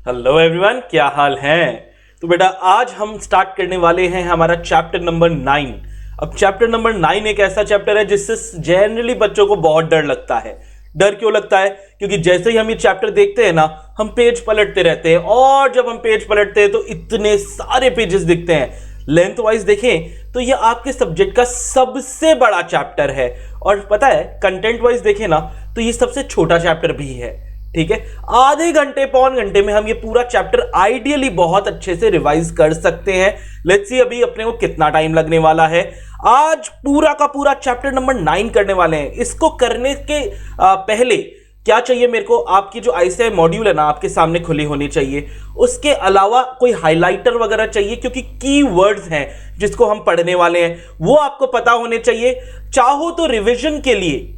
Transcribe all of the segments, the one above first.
Hello everyone, क्या हाल है। तो बेटा आज हम स्टार्ट करने वाले हैं हमारा चैप्टर नंबर 9। अब चैप्टर नंबर 9 एक ऐसा चैप्टर है जिससे जनरली बच्चों को बहुत डर लगता है। डर क्यों लगता है? क्योंकि जैसे ही हम ये चैप्टर देखते हैं ना, हम पेज पलटते रहते हैं और जब हम पेज पलटते हैं तो इतने सारे पेजेस दिखते हैं। लेंथ वाइज देखें तो ये आपके सब्जेक्ट का सबसे बड़ा चैप्टर है और पता है कंटेंट वाइज देखें ना तो ये सबसे छोटा चैप्टर भी है। ठीक है, आधे घंटे पौन घंटे में हम ये पूरा चैप्टर आइडियली बहुत अच्छे से रिवाइज कर सकते हैं। लेट्स सी अभी अपने को कितना टाइम लगने वाला है। आज पूरा का पूरा चैप्टर नंबर 9 करने वाले हैं। इसको करने के पहले क्या चाहिए मेरे को? आपकी जो आईसीआई मॉड्यूल है ना आपके सामने खुली होनी चाहिए। उसके अलावा कोई हाइलाइटर वगैरह चाहिए क्योंकि कीवर्ड्स हैं जिसको हम पढ़ने वाले हैं वो आपको पता होने चाहिए। चाहो तो रिवीजन के लिए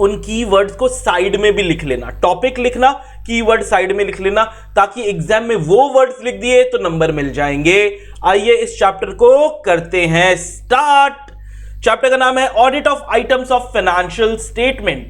उन कीवर्ड्स को साइड में भी लिख लेना, टॉपिक लिखना, कीवर्ड साइड में लिख लेना ताकि एग्जाम में वो वर्ड्स लिख दिए तो नंबर मिल जाएंगे। आइए इस चैप्टर को करते हैं स्टार्ट। चैप्टर का नाम है audit of items of financial statement.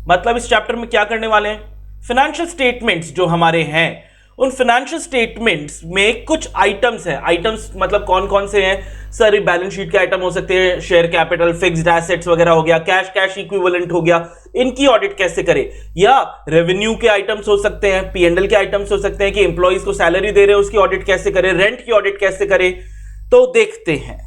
मतलब इस चैप्टर में क्या करने वाले हैं? फाइनेंशियल स्टेटमेंट्स जो हमारे हैं उन फाइनेंशियल स्टेटमेंट्स में कुछ आइटम्स हैं। आइटम्स मतलब कौन कौन से हैं सर? बैलेंस शीट के आइटम हो सकते हैं, शेयर कैपिटल, फिक्स्ड एसेट्स वगैरह हो गया, कैश इक्विवेलेंट हो गया। इनकी ऑडिट कैसे करें? या रेवेन्यू के आइटम्स हो सकते हैं, पीएनएल के आइटम्स हो सकते हैं कि एम्प्लॉइज को सैलरी दे रहे हैं उसकी ऑडिट कैसे करें, रेंट की ऑडिट कैसे करें। तो देखते हैं।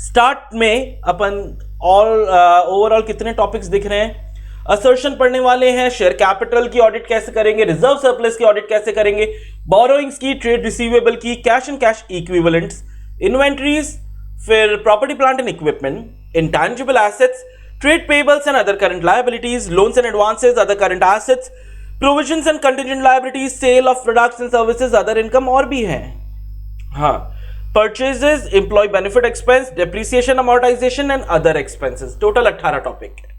स्टार्ट में अपन ओवरऑल कितने टॉपिक्स दिख रहे हैं? असर्शन पढ़ने वाले हैं, शेयर कैपिटल की ऑडिट कैसे करेंगे, रिजर्व सरप्लस की ऑडिट कैसे करेंगे, बोरोइंग्स की, ट्रेड रिसीवेबल की, cash and cash equivalents, inventories, फिर property plant and equipment, intangible assets, trade payables and other current liabilities, loans and advances, other current assets, provisions and contingent liabilities, sale of products and services, other income और भी है। हाँ, purchases, employ benefit expense, depreciation, amortisation and other expenses. Total 18 topic है।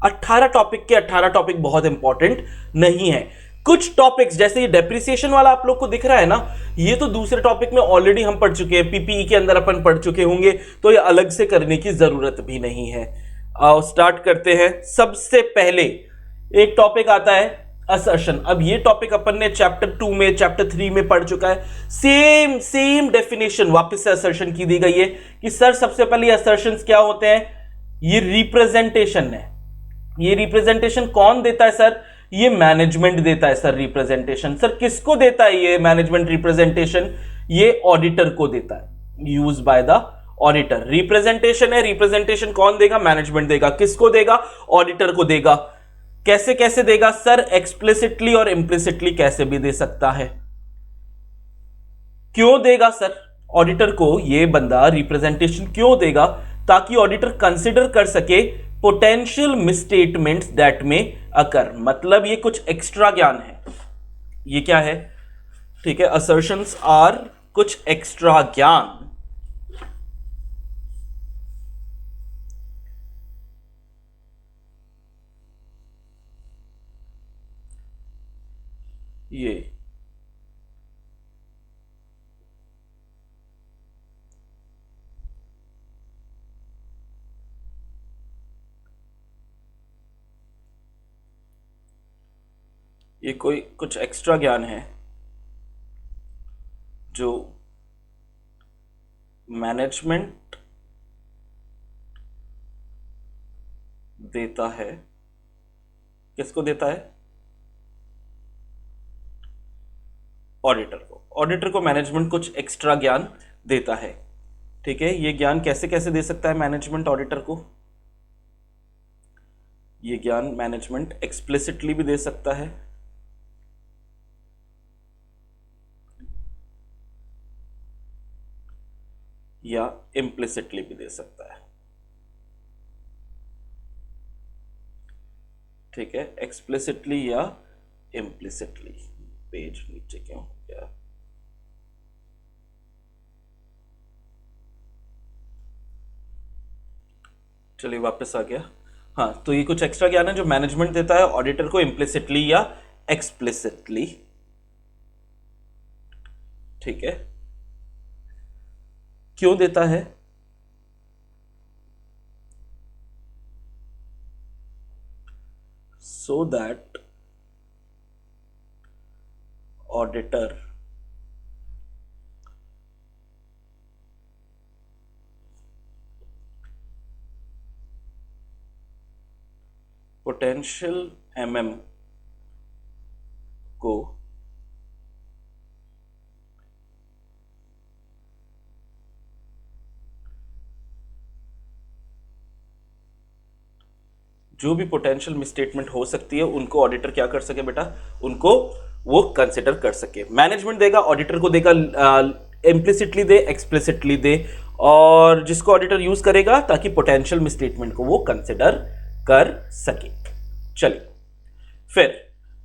18 topic के 18 topic बहुत important नहीं है। कुछ टॉपिक्स जैसे ये डेप्रिसिएशन वाला आप लोग को दिख रहा है ना, ये तो दूसरे टॉपिक में ऑलरेडी हम पढ़ चुके हैं, पीपीई के अंदर अपन पढ़ चुके होंगे, तो ये अलग से करने की जरूरत भी नहीं है। आओ स्टार्ट करते हैं। सबसे पहले एक टॉपिक आता है असर्शन। अब ये टॉपिक अपन ने चैप्टर 2 में, चैप्टर 3 में पढ़ चुका है। सेम डेफिनेशन वापस से असर्शन की दी गई है कि सर सबसे पहले असर्शंस क्या होते हैं? ये रिप्रेजेंटेशन है। ये रिप्रेजेंटेशन कौन देता है सर? ये मैनेजमेंट देता है सर रिप्रेजेंटेशन। सर किसको देता है ये मैनेजमेंट रिप्रेजेंटेशन? ये ऑडिटर को देता है, use by the auditor. Representation है, रिप्रेजेंटेशन कौन देगा? मैनेजमेंट देगा। किसको देगा? ऑडिटर को देगा। कैसे कैसे देगा सर? एक्सप्लिसिटली और इम्प्लिसिटली कैसे भी दे सकता है। क्यों देगा सर ऑडिटर को ये बंदा रिप्रेजेंटेशन? क्यों देगा? ताकि ऑडिटर कंसिडर कर सके पोटेंशियल मिसस्टेटमेंट्स दैट में अकर। मतलब ये कुछ एक्स्ट्रा ज्ञान है। ये क्या है? ठीक है, असर्शंस आर कुछ एक्स्ट्रा ज्ञान। ये कोई कुछ एक्स्ट्रा ज्ञान है जो मैनेजमेंट देता है। किसको देता है? ऑडिटर को। ऑडिटर को मैनेजमेंट कुछ एक्स्ट्रा ज्ञान देता है। ठीक है, ये ज्ञान कैसे कैसे दे सकता है मैनेजमेंट ऑडिटर को? ये ज्ञान मैनेजमेंट एक्सप्लिसिटली भी दे सकता है, या इम्प्लिसिटली भी दे सकता है। ठीक है, एक्सप्लिसिटली या इम्प्लिसिटली। पेज नीचे क्यों हो गया? चलिए वापस आ गया। हाँ, तो ये कुछ एक्स्ट्रा ज्ञान है जो मैनेजमेंट देता है ऑडिटर को इम्प्लिसिटली या एक्सप्लिसिटली। ठीक है, क्यों देता है? so that auditor potential MM को जो भी पोटेंशियल मिसस्टेटमेंट हो सकती है उनको ऑडिटर क्या कर सके बेटा, उनको वो कंसिडर कर सके। मैनेजमेंट देगा, ऑडिटर को देगा, इम्प्लिसिटली दे, एक्सप्लिसिटली दे, और जिसको ऑडिटर यूज करेगा ताकि पोटेंशियल मिसस्टेटमेंट को वो कंसिडर कर सके। चलिए फिर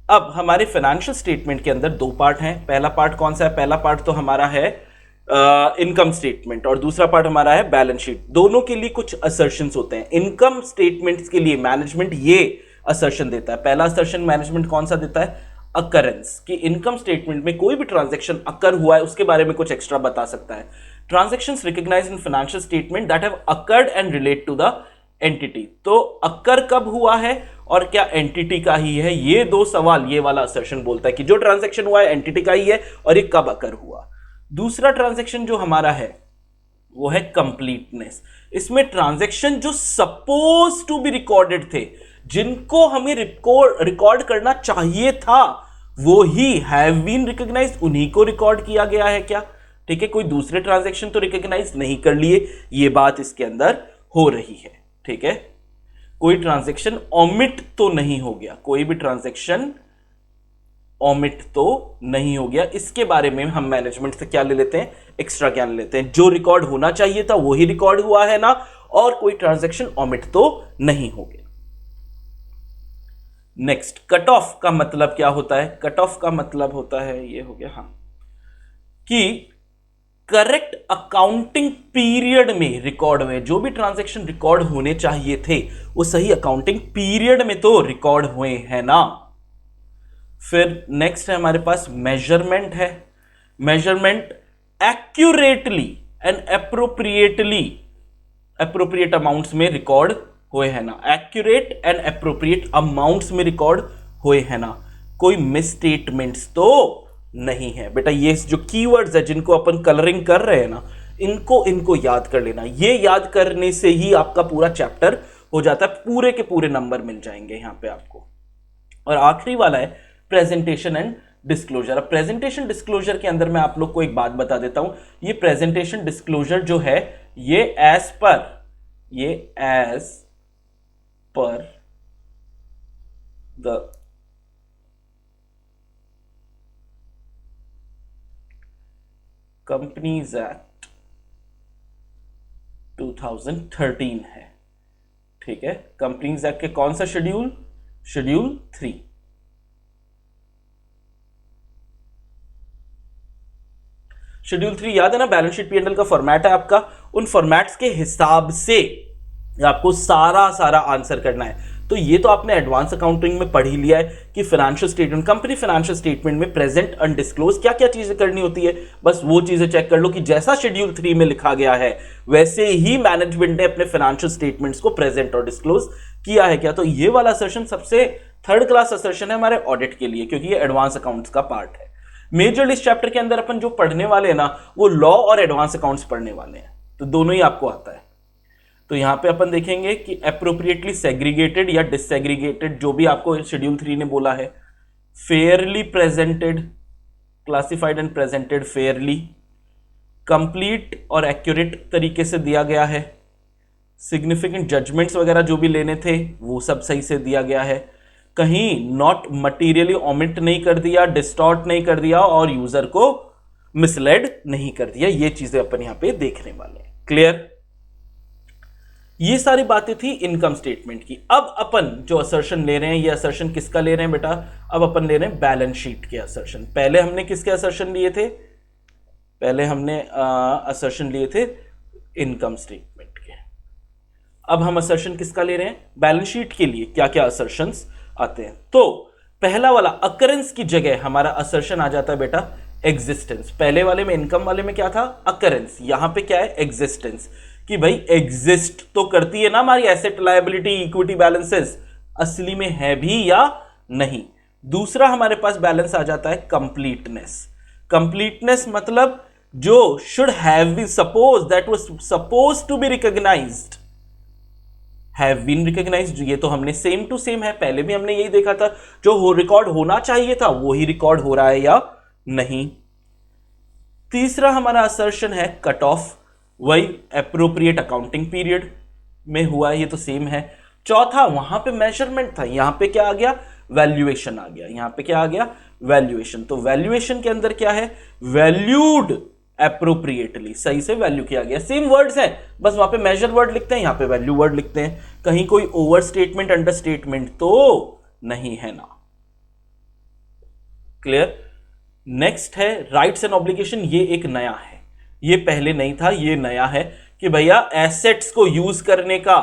अब हमारे फाइनेंशियल स्टेटमेंट के अंदर दो पार्ट हैं। पहला पार्ट कौन सा है? पहला पार्ट तो हमारा है इनकम स्टेटमेंट और दूसरा पार्ट हमारा है बैलेंस शीट। दोनों के लिए कुछ असर्शंस होते हैं। इनकम स्टेटमेंट्स के लिए मैनेजमेंट ये असर्शन देता है। पहला असर्शन मैनेजमेंट कौन सा देता है? अकरेंस, कि इनकम स्टेटमेंट में कोई भी ट्रांजैक्शन अकर हुआ है उसके बारे में कुछ एक्स्ट्रा बता सकता है। Transactions recognized in financial statement that have occurred and relate to the entity. तो अकर कब हुआ है और क्या एंटिटी का ही है? ये दो सवाल ये वाला असर्शन बोलता है कि जो ट्रांजैक्शन हुआ है एंटिटी का ही है और ये कब अकर हुआ। दूसरा ट्रांजैक्शन जो हमारा है वो है कंप्लीटनेस। इसमें ट्रांजैक्शन जो सपोज टू बी रिकॉर्डेड थे, जिनको हमें रिकॉर्ड करना चाहिए था, वो ही हैव बीन रिकॉग्नाइज्ड, उन्हीं को रिकॉर्ड किया गया है क्या? ठीक है, कोई दूसरे ट्रांजैक्शन तो रिकॉग्नाइज नहीं कर लिए, ये बात इसके अंदर हो रही है। ठीक है, कोई ट्रांजैक्शन ओमिट तो नहीं हो गया, कोई भी ट्रांजैक्शन ओमिट तो नहीं हो गया। इसके बारे में हम मैनेजमेंट से क्या ले लेते हैं? एक्स्ट्रा क्या ले लेते हैं? जो रिकॉर्ड होना चाहिए था वो ही रिकॉर्ड हुआ है ना, और कोई ट्रांजैक्शन ओमिट तो नहीं हो गया। नेक्स्ट, कट ऑफ का मतलब क्या होता है? कट ऑफ का मतलब होता है, ये हो गया, हाँ, कि करेक्ट अकाउंटिंग पीरियड में रिकॉर्ड में जो भी ट्रांजैक्शन रिकॉर्ड होने चाहिए थे वो सही अकाउंटिंग पीरियड में तो रिकॉर्ड हुए हैं ना। फिर नेक्स्ट है हमारे पास मेजरमेंट है। Measurement accurately and appropriate amounts में रिकॉर्ड हुए हैं ना। एक्यूरेट एंड एप्रोप्रिएट अमाउंट्स में रिकॉर्ड हुए हैं ना। कोई मिसस्टेटमेंट्स तो नहीं है बेटा। ये जो कीवर्ड्स है जिनको अपन कलरिंग कर रहे हैं ना, इनको याद कर लेना। ये याद करने से ही आपका पूरा चैप्टर हो जाता है, पूरे के पूरे नंबर मिल जाएंगे यहां पे आपको। और आखिरी वाला है प्रेजेंटेशन एंड डिस्क्लोजर। अब प्रेजेंटेशन डिस्क्लोजर के अंदर मैं आप लोग को एक बात बता देता हूं। ये प्रेजेंटेशन डिस्क्लोजर जो है ये as per the companies act 2013 है। ठीक है, कंपनीज एक्ट के कौन सा शेड्यूल? शेड्यूल 3। शेड्यूल 3 याद है ना? Balance sheet P and L का फॉर्मेट है आपका। उन फॉर्मेट्स के हिसाब से आपको सारा आंसर करना है। तो ये तो आपने एडवांस अकाउंटिंग में पढ़ ही लिया है कि financial statement, company financial statement में प्रेजेंट अनडिस्क्लोज क्या क्या चीजें करनी होती है। बस वो चीजें चेक कर लो कि जैसा शेड्यूल 3 में लिखा गया है वैसे ही मैनेजमेंट ने अपने फाइनेंशियल स्टेटमेंट्स को प्रेजेंट और डिस्क्लोज किया है क्या। तो ये वाला असर्शन सबसे थर्ड क्लास असर्शन है हमारे ऑडिट के लिए, क्योंकि ये एडवांस अकाउंट्स का पार्ट है। मेजर इस चैप्टर के अंदर अपन जो पढ़ने वाले हैं ना, वो लॉ और एडवांस अकाउंट्स पढ़ने वाले हैं, तो दोनों ही आपको आता है। तो यहां पे अपन देखेंगे कि एप्रोप्रिएटली सेग्रीगेटेड या डिससेग्रीगेटेड, जो भी आपको शेड्यूल 3 ने बोला है, Fairlie presented, classified and presented Fairlie, complete और एक्यूरेट तरीके से दिया गया है, सिग्निफिकेंट जजमेंट्स वगैरह जो भी लेने थे वो सब सही से दिया गया है, कहीं नॉट मटीरियली ओमिट नहीं कर दिया, डिस्टॉर्ट नहीं कर दिया और यूजर को मिसलेड नहीं कर दिया। ये चीजें अपन यहां पे देखने वाले हैं। क्लियर? ये सारी बातें थी इनकम स्टेटमेंट की। अब अपन जो असर्शन ले रहे हैं, ये असर्शन किसका ले रहे हैं बेटा? अब अपन ले रहे हैं बैलेंस शीट के असर्शन। पहले हमने किसके असर्शन लिए थे? पहले हमने असर्शन लिए थे इनकम स्टेटमेंट के। अब हम असर्शन किसका ले रहे हैं? बैलेंस शीट के लिए क्या क्या असर्शंस आते हैं। तो पहला वाला अकरेंस की जगह हमारा असर्शन आ जाता है बेटा एग्जिस्टेंस। पहले वाले में, इनकम वाले में क्या था? अकरेंस। यहां पे क्या है? एग्जिस्टेंस, कि भाई एग्जिस्ट तो करती है ना हमारी एसेट, लायबिलिटी, इक्विटी बैलेंसेस, असली में है भी या नहीं। दूसरा हमारे पास बैलेंस आ जाता है कंप्लीटनेस। कंप्लीटनेस मतलब जो should have been suppose that was suppose to be recognized have been recognized. ये तो हमने सेम टू सेम है, पहले भी हमने यही देखा था, जो हो रिकॉर्ड होना चाहिए था वो ही रिकॉर्ड हो रहा है या नहीं। तीसरा हमारा असर्शन है कट ऑफ, वही एप्रोप्रिएट अकाउंटिंग पीरियड में हुआ, ये तो सेम है। चौथा वहां पे मेजरमेंट था, यहां पे क्या आ गया, वैल्यूएशन आ गया। यहां पे क्या आ गया, वैल्यूएशन। तो वैल्यूएशन के अंदर क्या है, वैल्यूड एप्रोप्रिएटली, सही से वैल्यू किया गया। सेम वर्ड्स हैं, बस वहां पे मेजर वर्ड लिखते हैं, यहां पे वैल्यू वर्ड लिखते हैं। कहीं कोई ओवर स्टेटमेंट अंडर स्टेटमेंट तो नहीं है ना। क्लियर। नेक्स्ट है राइट्स एंड ऑब्लिगेशन। ये एक नया है, ये पहले नहीं था, ये नया है कि भैया एसेट्स को यूज करने का,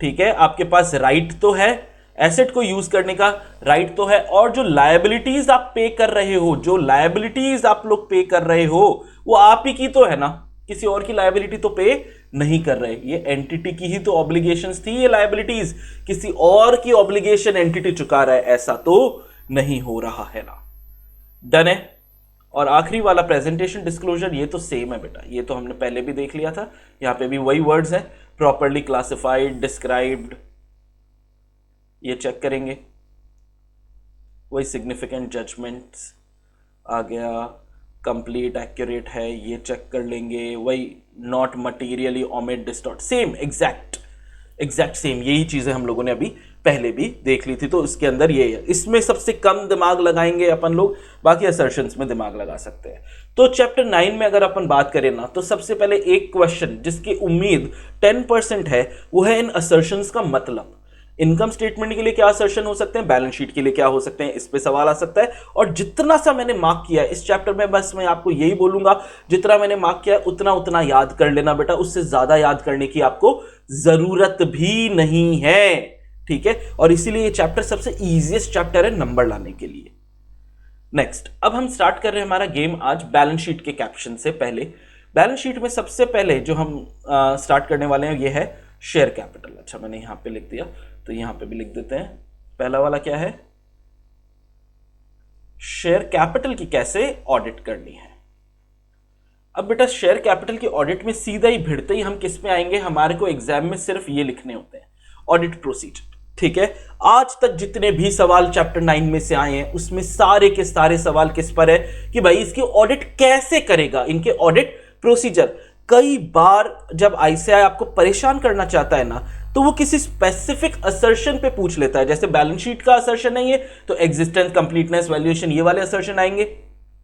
ठीक है, आपके पास राइट तो है, एसेट को यूज करने का राइट तो है, और जो लायबिलिटीज आप पे कर रहे हो, जो लायबिलिटीज आप लोग पे कर रहे हो वो आप ही की तो है ना, किसी और की लायबिलिटी तो पे नहीं कर रहे। ये एंटिटी की ही तो ऑब्लिगेशंस थी, ये लायबिलिटीज किसी और की ऑब्लिगेशन एंटिटी चुका रहा है, ऐसा तो नहीं हो रहा है ना। डन है। और आखिरी वाला प्रेजेंटेशन डिस्क्लोजर, ये तो सेम है बेटा, ये तो हमने पहले भी देख लिया था, यहां पे भी वही वर्ड्स हैं, प्रॉपरली क्लासिफाइड, डिस्क्राइब्ड, ये चेक करेंगे। वही सिग्निफिकेंट जजमेंट्स आ गया, कंप्लीट एक्यूरेट है, ये चेक कर लेंगे। वही not materially omit distort, same exact same, यही चीजें हम लोगों ने अभी पहले भी देख ली थी। तो इसके अंदर ये है, इसमें सबसे कम दिमाग लगाएंगे अपन लोग, बाकी असर्शंस में दिमाग लगा सकते हैं। तो चैप्टर 9 में अगर अपन बात करें ना, तो सबसे पहले एक क्वेश्चन जिसकी उम्मीद 10% है, वो है इन असर्शंस का मतलब। इनकम स्टेटमेंट के लिए क्या असर्शन हो सकते हैं, बैलेंस शीट के लिए क्या हो सकते हैं, इस पे सवाल आ सकता है। और जितना सा मैंने मार्क किया है इस चैप्टर में, बस मैं आपको यही बोलूंगा, जितना मैंने मार्क किया है उतना उतना याद कर लेना बेटा, उससे ज्यादा याद करने की आपको जरूरत भी नहीं है, ठीक है। और इसीलिए ये चैप्टर सबसे इजीएस्ट चैप्टर है नंबर लाने के लिए। नेक्स्ट, अब हम स्टार्ट कर रहे हैं हमारा गेम आज बैलेंस शीट के कैप्शन से पहले। बैलेंस शीट में सबसे पहले जो हम स्टार्ट करने वाले हैं ये है शेयर कैपिटल। अच्छा, मैंने यहां पे लिख दिया, तो यहां पे भी लिख देते हैं। पहला वाला क्या है, शेयर कैपिटल की कैसे ऑडिट करनी है। अब बेटा शेयर कैपिटल की ऑडिट में सीधा ही भिड़ते ही हम किस में आएंगे, हमारे को एग्जाम में सिर्फ ये लिखने होते हैं, ऑडिट प्रोसीजर, ठीक है। आज तक जितने भी सवाल चैप्टर 9 में से आए हैं उसमें सारे के सारे सवाल किस पर है कि भाई इसकी ऑडिट कैसे करेगा, इनके ऑडिट प्रोसीजर। कई बार जब आईसीआई आपको परेशान करना चाहता है ना, तो वो किसी स्पेसिफिक असर्शन पे पूछ लेता है। जैसे बैलेंस शीट का असर्शन है ये, तो एग्जिस्टेंस, कंप्लीटनेस, वैल्यूएशन, ये वाले असर्शन आएंगे।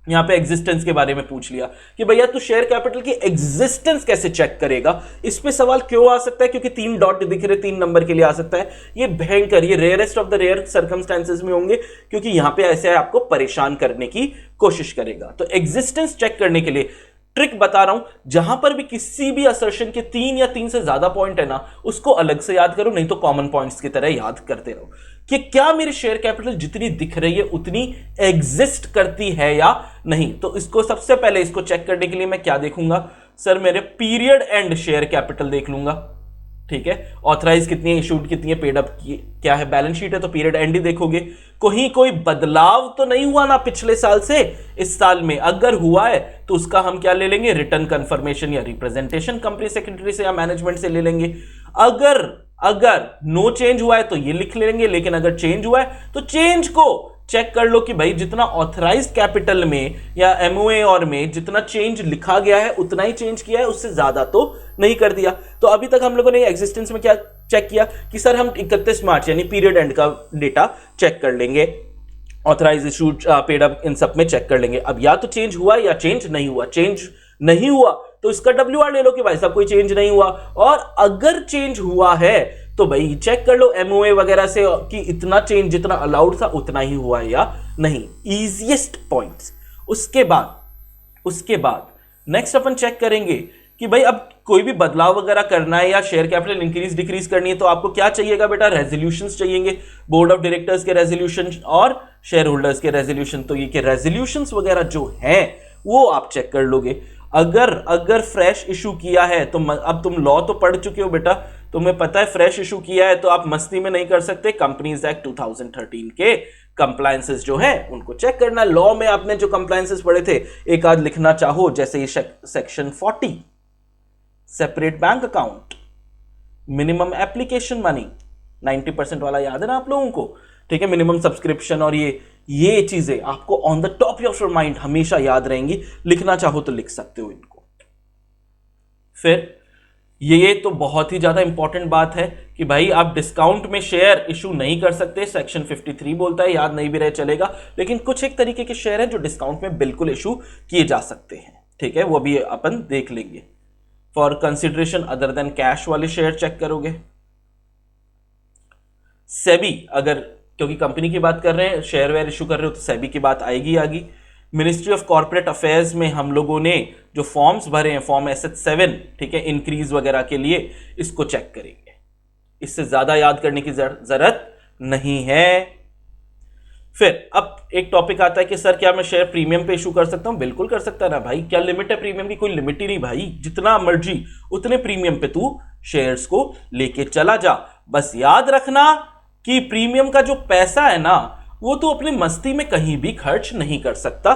यहां पे एग्जिस्टेंस के बारे में पूछ लिया कि भैया तू शेयर कैपिटल की एग्जिस्टेंस कैसे चेक करेगा। इस पे सवाल क्यों आ सकता है, क्योंकि 3 डॉट दिख रहे, 3 नंबर के लिए आ सकता है। ये भयंकर, ये rarest of the rare circumstances में होंगे, क्योंकि यहां पे ऐसे आपको परेशान करने की कोशिश करेगा। तो एग्जिस्टेंस चेक करने के लिए ट्रिक बता रहा हूं, जहां पर भी किसी भी असर्शन के 3 या 3 से ज्यादा पॉइंट है ना, उसको अलग से याद करो, नहीं तो कॉमन पॉइंट्स की तरह याद करते रहो कि क्या मेरी शेयर कैपिटल जितनी दिख रही है उतनी एग्जिस्ट करती है या नहीं। तो इसको सबसे पहले इसको चेक करने के लिए मैं क्या देखूंगा, सर मेरे पीरियड एंड शेयर कैपिटल देख लूंगा, ठीक है। ऑथराइज कितनी है, इशूड कितनी है, पेड अप क्या है, बैलेंस शीट है तो पीरियड एंड ही देखोगे। कोई बदलाव तो नहीं हुआ ना पिछले साल से इस साल में, अगर हुआ है तो उसका हम क्या ले लेंगे, रिटर्न कंफर्मेशन या रिप्रेजेंटेशन कंपनी सेक्रेटरी से या मैनेजमेंट से ले लेंगे। अगर नो चेंज हुआ है तो ये लिख लेंगे, लेकिन अगर चेंज हुआ है तो चेंज को चेक कर लो कि भाई जितना ऑथराइज कैपिटल में या एमओए और में जितना चेंज लिखा गया है उतना ही चेंज किया है, उससे ज्यादा तो नहीं कर दिया। तो अभी तक हम लोगों ने एग्जिस्टेंस में क्या चेक किया कि सर हम 31 मार्च यानी पीरियड एंड का डेटा चेक कर लेंगे, ऑथराइज, इशूड, पेड अप, इन सब में चेक कर लेंगे। अब या तो चेंज हुआ या चेंज नहीं हुआ। चेंज नहीं हुआ तो इसका WR ले लो कि भाई साहब कोई चेंज नहीं हुआ, और अगर चेंज हुआ है तो भाई चेक कर लो एमओए वगैरह से कि इतना चेंज जितना अलाउड था उतना ही हुआ है या नहीं। Easiest points. उसके बाद नेक्स्ट अपन चेक करेंगे कि भाई अब कोई भी बदलाव वगैरह करना है या शेयर कैपिटल इंक्रीज डिक्रीज करनी है तो आपको क्या चाहिएगा बेटा, रेजोल्यूशंस चाहिएंगे, बोर्ड ऑफ डायरेक्टर्स के रेजोल्यूशन और शेयर होल्डर्स के रेजोल्यूशन। तो ये के रेजोल्यूशंस वगैरह जो हैं वो आप चेक कर लोगे। अगर फ्रेश इशू किया है तो अब तुम लॉ तो पढ़ चुके हो बेटा, तुम्हें पता है फ्रेश इशू किया है तो आप मस्ती में नहीं कर सकते। कंपनीज एक्ट 2013 के कंप्लायंसेस जो है उनको चेक करना। लॉ में आपने जो कंप्लायंसेस पढ़े थे, एक आध लिखना चाहो, जैसे ये section 40 separate bank account, minimum application money, 90% वाला याद है ना आप लोगों को, ठीक है, मिनिमम सब्सक्रिप्शन, और ये चीजें आपको on the top of your mind हमेशा याद रहेंगी, लिखना चाहो तो लिख सकते हो इनको। फिर ये तो बहुत ही ज्यादा इंपॉर्टेंट बात है कि भाई आप डिस्काउंट में शेयर इशू नहीं कर सकते, सेक्शन 53 बोलता है, याद नहीं भी रहे चलेगा, लेकिन कुछ एक तरीके के शेयर हैं जो डिस्काउंट में बिल्कुल इशू किए जा सकते हैं, ठीक है, वो भी अपन देख लेंगे। For consideration other than cash वाले शेयर चेक करोगे। सेबी, अगर क्योंकि कंपनी की बात कर रहे हैं, शेयर वेयर इशू कर रहे हो तो सेबी की बात आएगी। मिनिस्ट्री ऑफ कॉर्पोरेट अफेयर्स में हम लोगों ने जो फॉर्म्स भरे हैं, फॉर्म SF7, ठीक है, इंक्रीज वगैरह के लिए, इसको चेक करेंगे। इससे ज्यादा याद करने की जरूरत नहीं है। फिर अब एक टॉपिक आता है कि सर क्या मैं शेयर प्रीमियम पे इशू कर सकता हूं? बिल्कुल कर सकता है ना भाई, क्या लिमिट है प्रीमियम की? कोई लिमिट ही नहीं भाई, जितना मर्जी उतने प्रीमियम पे तू शेयर्स को लेके चला जा। बस याद रखना कि प्रीमियम का जो पैसा है ना, वो तो अपनी मस्ती में कहीं भी खर्च नहीं कर सकता।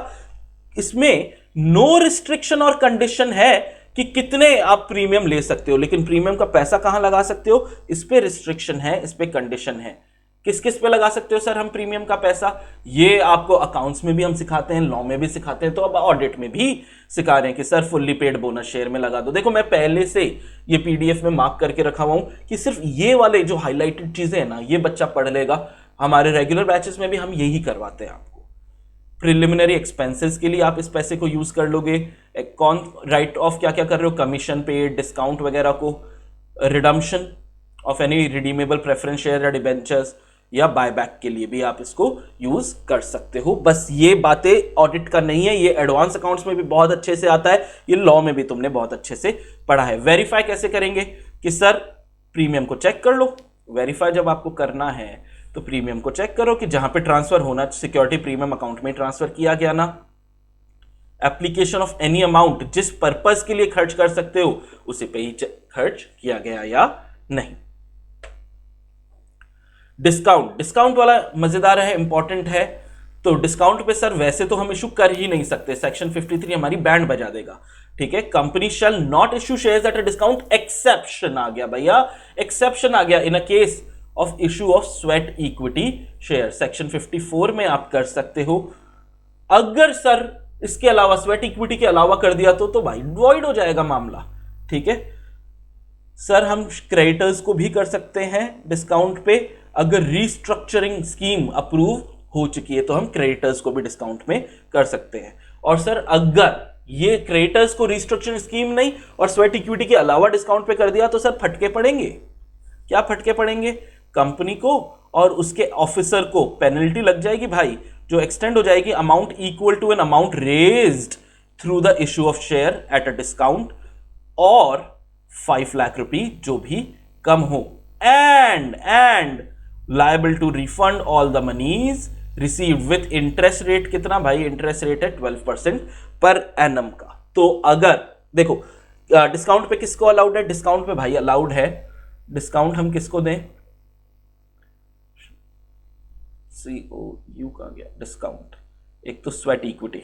इसमें नो रिस्ट्रिक्शन और कंडीशन है कि कितने आप प्रीमियम ले सकते हो, लेकिन प्रीमियम का पैसा कहां लगा सकते हो, इस पे रिस्ट्रिक्शन है, इस पे कंडीशन है। किस किस पे लगा सकते हो सर हम प्रीमियम का पैसा? ये आपको अकाउंट्स में भी हम सिखाते हैं, लॉ में भी सिखाते हैं, तो अब ऑडिट में भी सिखा रहे हैं कि sir fully paid bonus share में लगा दो। देखो मैं पहले से ये PDF में मार्क करके रखा हुआ हूं कि सिर्फ ये वाले जो हाईलाइटेड चीजें हैं ना, ये बच्चा पढ़ लेगा। हमारे रेगुलर बैचेस में भी हम यही करवाते हैं आपको। प्रिलिमिनरी एक्सपेंसेस के लिए आप इस पैसे को यूज कर लोगे। कौन राइट ऑफ क्या क्या कर रहे हो, कमीशन पेड, डिस्काउंट वगैरह को, redemption of any redeemable preference share या डिबेंचर्स, या बायबैक के लिए भी आप इसको यूज कर सकते हो। बस ये बातें ऑडिट का नहीं है, ये एडवांस अकाउंट्स में भी बहुत अच्छे से आता है, ये लॉ में भी तुमने बहुत अच्छे से पढ़ा है। वेरीफाई कैसे करेंगे कि सर प्रीमियम को चेक कर लो। वेरीफाई जब आपको करना है तो प्रीमियम को चेक करो कि जहां पे ट्रांसफर होना, सिक्योरिटी प्रीमियम अकाउंट में ट्रांसफर किया गया ना। एप्लीकेशन ऑफ एनी अमाउंट, जिस पर्पस के लिए खर्च कर सकते हो उसी पे ही खर्च किया गया या नहीं। डिस्काउंट वाला मजेदार है, इंपॉर्टेंट है। तो डिस्काउंट पे सर वैसे तो हम इशू कर ही नहीं सकते, सेक्शन 53 हमारी बैंड बजा देगा, ठीक है। Company shall not issue shares at a discount, exception आ गया भैया, एक्सेप्शन आ गया in a case of issue of sweat equity share, section 54 में आप कर सकते हो। अगर सर इसके अलावा स्वेट इक्विटी के अलावा कर दिया तो भाई वॉइड हो जाएगा मामला, ठीक है। सर हम क्रेडिटर्स को भी कर सकते हैं डिस्काउंट पे, अगर रीस्ट्रक्चरिंग स्कीम अप्रूव हो चुकी है तो हम क्रेडिटर्स को भी डिस्काउंट में कर सकते हैं। और सर अगर ये क्रेडिटर्स को रीस्ट्रक्चरिंग स्कीम नहीं और स्वेट इक्विटी के अलावा डिस्काउंट पे कर दिया तो सर फटके पड़ेंगे। क्या फटके पड़ेंगे? कंपनी को और उसके ऑफिसर को पेनल्टी लग जाएगी भाई, जो एक्सटेंड हो जाएगी amount equal to an amount raised through the issue of share at a discount, और 5 लाख रुपए जो भी कम हो, and liable to refund all the monies received with interest rate. कितना भाई? इंटरेस्ट रेट है 12% पर एनम का। तो अगर देखो डिस्काउंट पे किसको अलाउड है? डिस्काउंट पे भाई अलाउड है, डिस्काउंट हम किसको दें? COU का गया डिस्काउंट, एक तो स्वेट इक्विटी,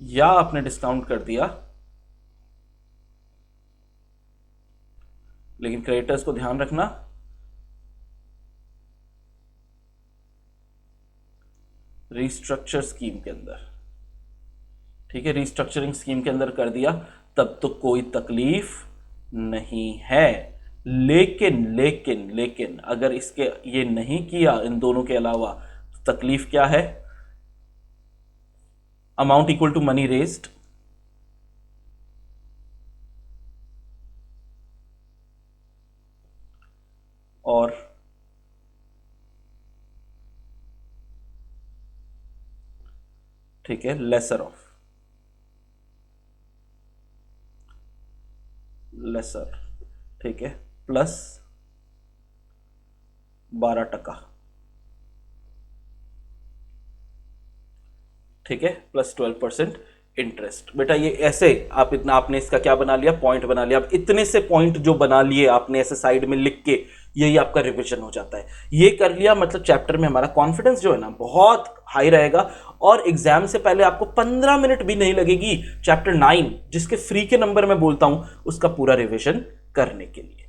या आपने डिस्काउंट कर दिया, लेकिन क्रेडिटर्स को ध्यान रखना रीस्ट्रक्चर स्कीम के अंदर, ठीक है, रीस्ट्रक्चरिंग स्कीम के अंदर कर दिया तब तो कोई तकलीफ नहीं है। लेकिन अगर इसके ये नहीं किया, इन दोनों के अलावा, तो तकलीफ क्या है? Amount equal to money raised, और ठीक है लेसर, ठीक है, प्लस 12%, ठीक है, प्लस 12%, इंटरेस्ट। बेटा ये ऐसे आप इतना आपने इसका क्या बना लिया, पॉइंट बना लिया। अब इतने से पॉइंट जो बना लिए आपने ऐसे साइड में लिख के, यही आपका रिवीजन हो जाता है। ये कर लिया मतलब चैप्टर में हमारा कॉन्फिडेंस जो है ना बहुत हाई रहेगा, और एग्जाम से पहले आपको 15 मिनट भी नहीं लगेगी चैप्टर 9 जिसके फ्री के नंबर मैं बोलता हूं उसका पूरा रिवीजन करने के लिए।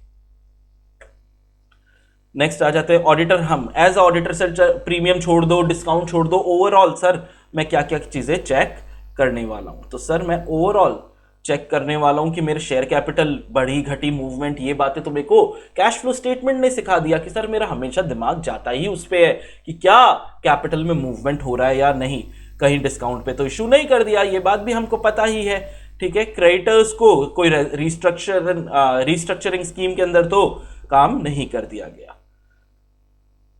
नेक्स्ट आ जाते हैं ऑडिटर। हम एज ऑडिटर सर प्रीमियम छोड़ दो, डिस्काउंट छोड़ दो, ओवरऑल सर मैं क्या क्या चीजें चेक करने वाला हूं। तो सर मैं ओवरऑल चेक करने वाला हूं कि मेरे शेयर कैपिटल बढ़ी घटी मूवमेंट, ये बातें तो मेरे को कैश फ्लो स्टेटमेंट ने सिखा दिया कि सर मेरा हमेशा दिमाग जाता ही उस पे है कि क्या कैपिटल में मूवमेंट हो रहा है या नहीं, कहीं डिस्काउंट पे तो इशू नहीं कर दिया, ये बात भी हमको पता ही है। ठीक है, क्रेडिटर्स को कोई रिस्ट्रक्चरिंग स्कीम के अंदर तो काम नहीं कर दिया गया।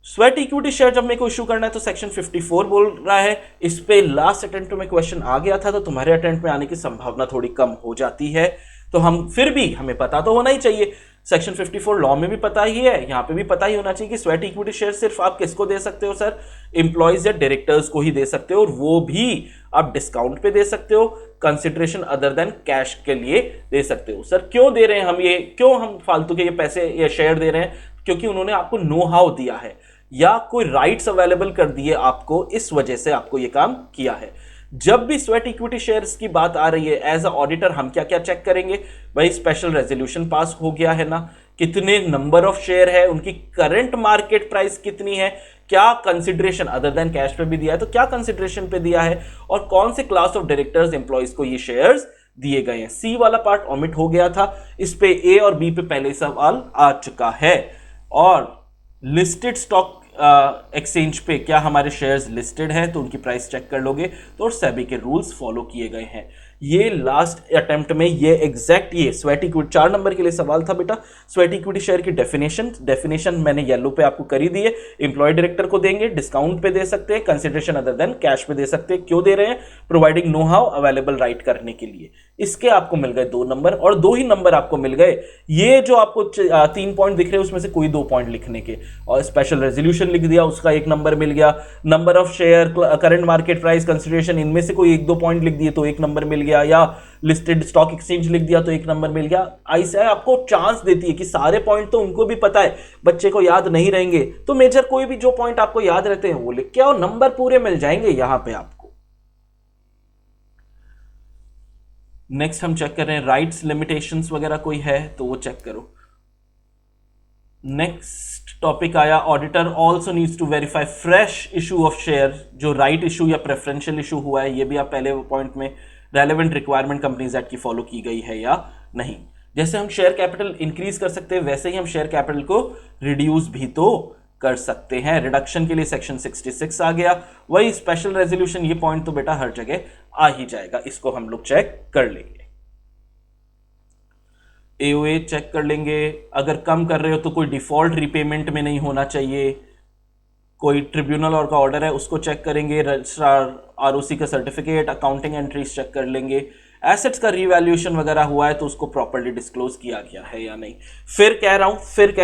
स्वेट इक्विटी शेयर जब मेरे को इशू करना है तो सेक्शन 54 बोल रहा है। इस पे लास्ट अटेम्प्ट में क्वेश्चन आ गया था, तो तुम्हारे अटेम्प्ट में आने की संभावना थोड़ी कम हो जाती है, तो हम फिर भी हमें पता तो होना ही चाहिए। सेक्शन 54 लॉ में भी पता ही है, यहाँ पे भी पता ही होना चाहिए कि स्वेट इक्विटी शेयर सिर्फ आप किसको दे सकते हो सर, एम्प्लॉयज या डायरेक्टर्स को ही दे सकते हो, और वो भी आप डिस्काउंट पे दे सकते हो, कंसिडरेशन अदर देन कैश के लिए दे सकते हो। सर क्यों दे रहे हैं हम ये, क्यों हम फालतू के ये पैसे या शेयर दे रहे हैं, क्योंकि उन्होंने आपको नो हाउ दिया है या कोई राइट्स अवेलेबल कर दिए आपको, इस वजह से आपको ये काम किया है। जब भी स्वेट इक्विटी शेयर्स की बात आ रही है एज अ ऑडिटर हम क्या क्या चेक करेंगे भाई, स्पेशल रेजोल्यूशन पास हो गया है ना, कितने नंबर ऑफ शेयर है, उनकी करंट मार्केट प्राइस कितनी है, क्या कंसिडरेशन अदर देन कैश पे भी दिया है तो क्या कंसिडरेशन पे दिया है, और कौन से क्लास ऑफ डायरेक्टर्स एम्प्लॉयज को ये शेयर्स दिए गए हैं। सी वाला पार्ट ओमिट हो गया था, इस पे ए और बी पे पहले सवाल आ चुका है। और लिस्टेड स्टॉक एक्सचेंज पे क्या हमारे शेयर्स लिस्टेड है तो उनकी प्राइस चेक कर लोगे, तो सेबी के रूल्स फॉलो किए गए हैं। ये लास्ट अटेम्प्ट में ये एग्जैक्ट ये स्वेट इक्विटी 4 नंबर के लिए सवाल था बेटा। स्वेट इक्विटी शेयर की डेफिनेशन मैंने येलो पे आपको करी दी है। एम्प्लॉय डायरेक्टर को देंगे, डिस्काउंट पे दे सकते हैं, कंसिडरेशन अदर देन कैश पे दे सकते हैं। क्यों दे रहे हैं, providing know how available right करने के लिए। इसके आपको मिल गए 2 नंबर, और 2 ही नंबर आपको मिल गए। ये जो आपको 3 पॉइंट दिख रहे हैं उसमें से कोई 2 पॉइंट लिखने के, और स्पेशल रेजोल्यूशन लिख दिया उसका 1 नंबर मिल गया, number of share, current market price, consideration, इनमें से कोई 1-2 पॉइंट लिख दिए तो 1 नंबर मिल गया, या लिस्टेड स्टॉक एक्सचेंज लिख दिया तो 1 नंबर मिल गया। ऐसा आपको चांस देती है कि सारे पॉइंट तो उनको भी पता है, बच्चे को याद नहीं रहेंगे, तो मेजर कोई भी जो पॉइंट आपको याद रहते हैं वो लिख के और नंबर पूरे मिल जाएंगे यहां पे आपको। नेक्स्ट हम चेक कर रहे हैं राइट्स लिमिटेशंस वगैरह कोई है तो वो चेक करो। नेक्स्ट टॉपिक आया auditor also needs to verify fresh issue of share, जो राइट इशू या प्रेफरेंशियल इशू हुआ है, ये भी आप पहले पॉइंट में रेलेवेंट रिक्वायरमेंट कंपनीज एक्ट की फॉलो की गई है या नहीं। जैसे हम शेयर कैपिटल इंक्रीज कर सकते हैं वैसे ही हम शेयर कैपिटल को रिड्यूस भी तो कर सकते हैं। रिडक्शन के लिए सेक्शन 66 आ गया, वही स्पेशल रेजोल्यूशन, ये पॉइंट तो बेटा हर जगह आ ही जाएगा, इसको हम लोग चेक कर लेंगे। एओए चेक कर लेंगे, अगर कम कर रहे हो तो कोई डिफॉल्ट रिपेमेंट में नहीं होना चाहिए, कोई ट्रिब्यूनल और का ऑर्डर है उसको चेक करेंगे, रजिस्ट्रार आरओसी का सर्टिफिकेट, अकाउंटिंग एंट्रीज चेक कर लेंगे, एसेट्स का रीवैल्यूएशन वगैरह हुआ है तो उसको प्रॉपर्ली डिस्क्लोज किया गया है या नहीं। फिर कह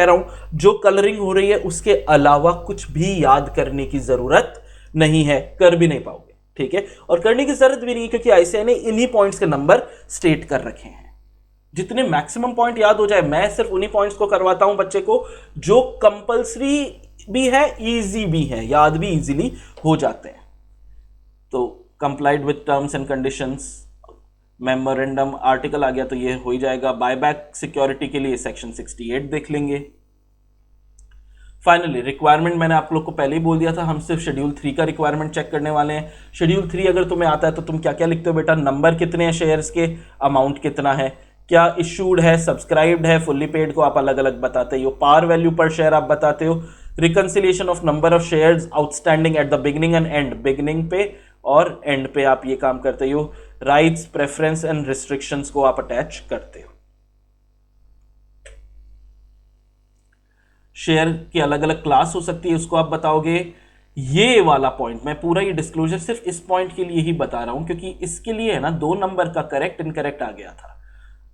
रहा हूं जो कलरिंग हो रही है उसके अलावा कुछ भी याद करने की जरूरत नहीं है, कर भी नहीं पाओगे, ठीक है, और करने की जरूरत भी नहीं है क्योंकि आईसीएआई ने इन्हीं पॉइंट्स के नंबर स्टेट कर रखे हैं। जितने मैक्सिमम पॉइंट याद हो जाए, मैं सिर्फ उन्हीं पॉइंट्स को करवाता हूं बच्चे को जो कंपल्सरी भी है, इजी भी है, याद भी इजीली हो जाते हैं। तो complied with terms and conditions, memorandum article आ गया तो ये हो ही जाएगा। बायबैक सिक्योरिटी के लिए सेक्शन 68 देख लेंगे। फाइनली रिक्वायरमेंट मैंने आप लोग को पहले ही बोल दिया था, हम सिर्फ शेड्यूल 3 का रिक्वायरमेंट चेक करने वाले हैं। शेड्यूल 3 अगर तुम्हें आता है तो तुम क्या क्या लिखते हो बेटा, नंबर कितने हैं शेयर्स के, अमाउंट कितना है, क्या इशूड है, सब्सक्राइब्ड है, फुल्ली पेड को आप अलग अलग बताते हो, पार वैल्यू पर शेयर आप बताते हो, reconciliation of number of shares outstanding at the beginning and and, beginning पे और एंड पे आप ये काम करते हो, राइट्स, प्रेफरेंस एंड रिस्ट्रिक्शंस को आप अटैच करते हो। शेयर की अलग अलग क्लास हो सकती है उसको आप बताओगे। ये वाला पॉइंट मैं पूरा ये डिस्क्लोजर सिर्फ इस पॉइंट के लिए ही बता रहा हूं क्योंकि इसके लिए है ना 2 नंबर का करेक्ट इनकरेक्ट आ गया था।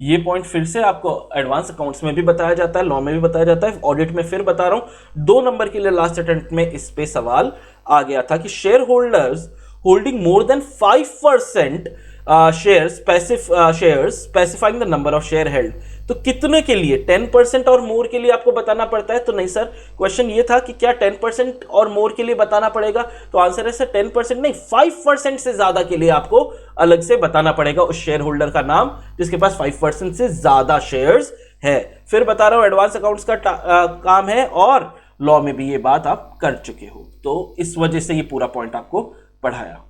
ये पॉइंट फिर से आपको एडवांस अकाउंट्स में भी बताया जाता है, लॉ में भी बताया जाता है, ऑडिट में फिर बता रहा हूं। 2 नंबर के लिए लास्ट अटेम्प्ट में इस पे सवाल आ गया था कि share holders holding more than 5% share specifying the number of share held, तो कितने के लिए, 10% और मोर के लिए आपको बताना पड़ता है? तो नहीं सर, क्वेश्चन ये था कि क्या 10% और मोर के लिए बताना पड़ेगा, तो आंसर है सर 10% नहीं, 5% से ज्यादा के लिए आपको अलग से बताना पड़ेगा उस शेयर होल्डर का नाम जिसके पास 5% से ज्यादा शेयर्स है। फिर बता रहा हूं एडवांस अकाउंट्स का काम है और लॉ में भी ये बात आप कर चुके हो, तो इस वजह से ये पूरा पॉइंट आपको पढ़ाया।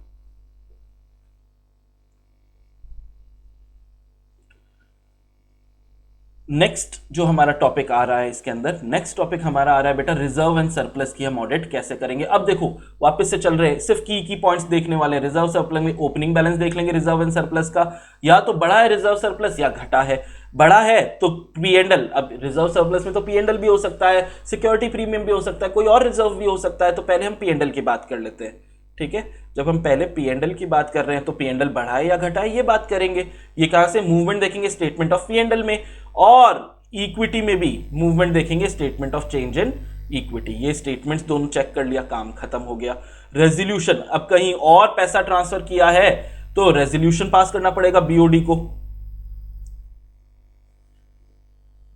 नेक्स्ट जो हमारा टॉपिक आ रहा है इसके अंदर, नेक्स्ट टॉपिक हमारा आ रहा है बेटा रिजर्व एंड सरप्लस की हम ऑडिट कैसे करेंगे। अब देखो वापस से चल रहे हैं, सिर्फ की पॉइंट्स देखने वाले। रिजर्व सरप्लस में ओपनिंग बैलेंस देख लेंगे रिजर्व एंड सरप्लस का, या तो बड़ा है रिजर्व सरप्लस या घटा है। बड़ा है तो पी एंड एल, अब रिजर्व सरप्लस में तो पी एंड एल भी हो सकता है, सिक्योरिटी प्रीमियम भी हो सकता है, कोई और रिजर्व भी हो सकता है। तो पहले हम पी एंड एल की बात कर लेते हैं, ठीक है। जब हम पहले पी एंड एल की बात कर रहे हैं तो पी एंड एल बढ़ाए या घटाए ये बात करेंगे। ये कहां से मूवमेंट देखेंगे, statement of P and L में, और इक्विटी में भी मूवमेंट देखेंगे, statement of change in equity. ये स्टेटमेंट्स दोनों चेक कर लिया, काम खत्म हो गया। रेजोल्यूशन, अब कहीं और पैसा ट्रांसफर किया है तो रेजोल्यूशन पास करना पड़ेगा बीओडी को।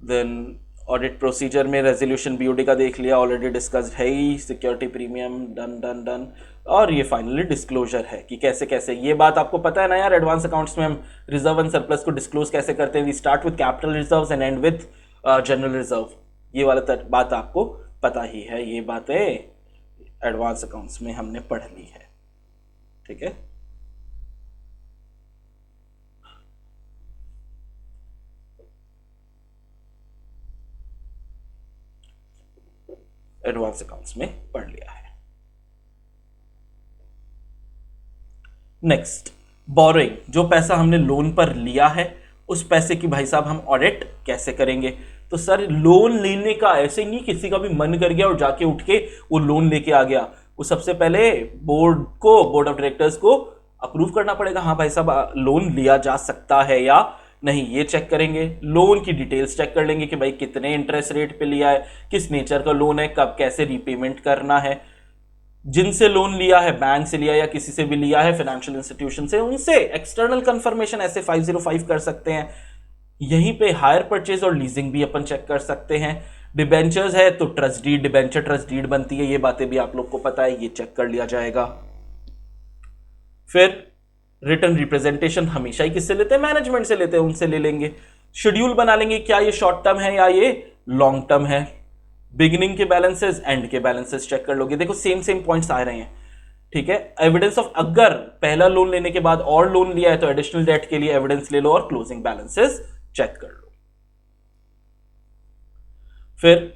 देन ऑडिट प्रोसीजर में रेजोल्यूशन बीओडी का देख लिया, ऑलरेडी डिस्कस्ड है ही। Security premium done done done, और ये फाइनली डिस्क्लोजर है कि कैसे कैसे, ये बात आपको पता है ना यार, एडवांस अकाउंट्स में हम रिजर्व एंड सरप्लस को डिस्क्लोज कैसे करते हैं। We start with capital reserves and end with general reserve, ये वाला बात आपको पता ही है। ये बातें एडवांस अकाउंट्स में हमने पढ़ ली है, ठीक है। एडवांस अकाउंट्स में पढ़ लिया है। नेक्स्ट, बोरोइंग, जो पैसा हमने लोन पर लिया है उस पैसे की भाई साहब हम ऑडिट कैसे करेंगे। तो सर लोन लेने का ऐसे नहीं किसी का भी मन कर गया और जाके उठ के वो लोन लेके आ गया, वो सबसे पहले बोर्ड ऑफ डायरेक्टर्स को अप्रूव करना पड़ेगा। हाँ भाई साहब लोन लिया जा सकता है या नहीं, ये चेक करेंगे। लोन की डिटेल्स चेक कर लेंगे कि भाई कितने इंटरेस्ट रेट पे लिया है, किस नेचर का लोन है, कब कैसे रीपेमेंट करना है। जिनसे लोन लिया है, बैंक से लिया या किसी से भी लिया है, फाइनेंशियल इंस्टीट्यूशन से, उनसे एक्सटर्नल कंफर्मेशन ऐसे 505 कर सकते हैं। यहीं पे हायर परचेज और लीजिंग भी अपन चेक कर सकते हैं। डिबेंचर्स है तो trust deed, debenture trust deed बनती है, ये बातें भी आप लोग को पता है, ये चेक कर लिया जाएगा। फिर रिटर्न रिप्रेजेंटेशन हमेशा ही किससे लेते हैं, मैनेजमेंट से लेते हैं, उनसे ले लेंगे। शेड्यूल बना लेंगे, क्या ये शॉर्ट टर्म है या ये लॉन्ग टर्म है। बिगिनिंग के बैलेंसेस, एंड के बैलेंसेस चेक कर लोगे। देखो सेम पॉइंट्स आ रहे हैं, ठीक है। एविडेंस ऑफ, अगर पहला लोन लेने के बाद और लोन लिया है तो एडिशनल डेट के लिए एविडेंस ले लो और क्लोजिंग बैलेंसेस चेक कर लो। फिर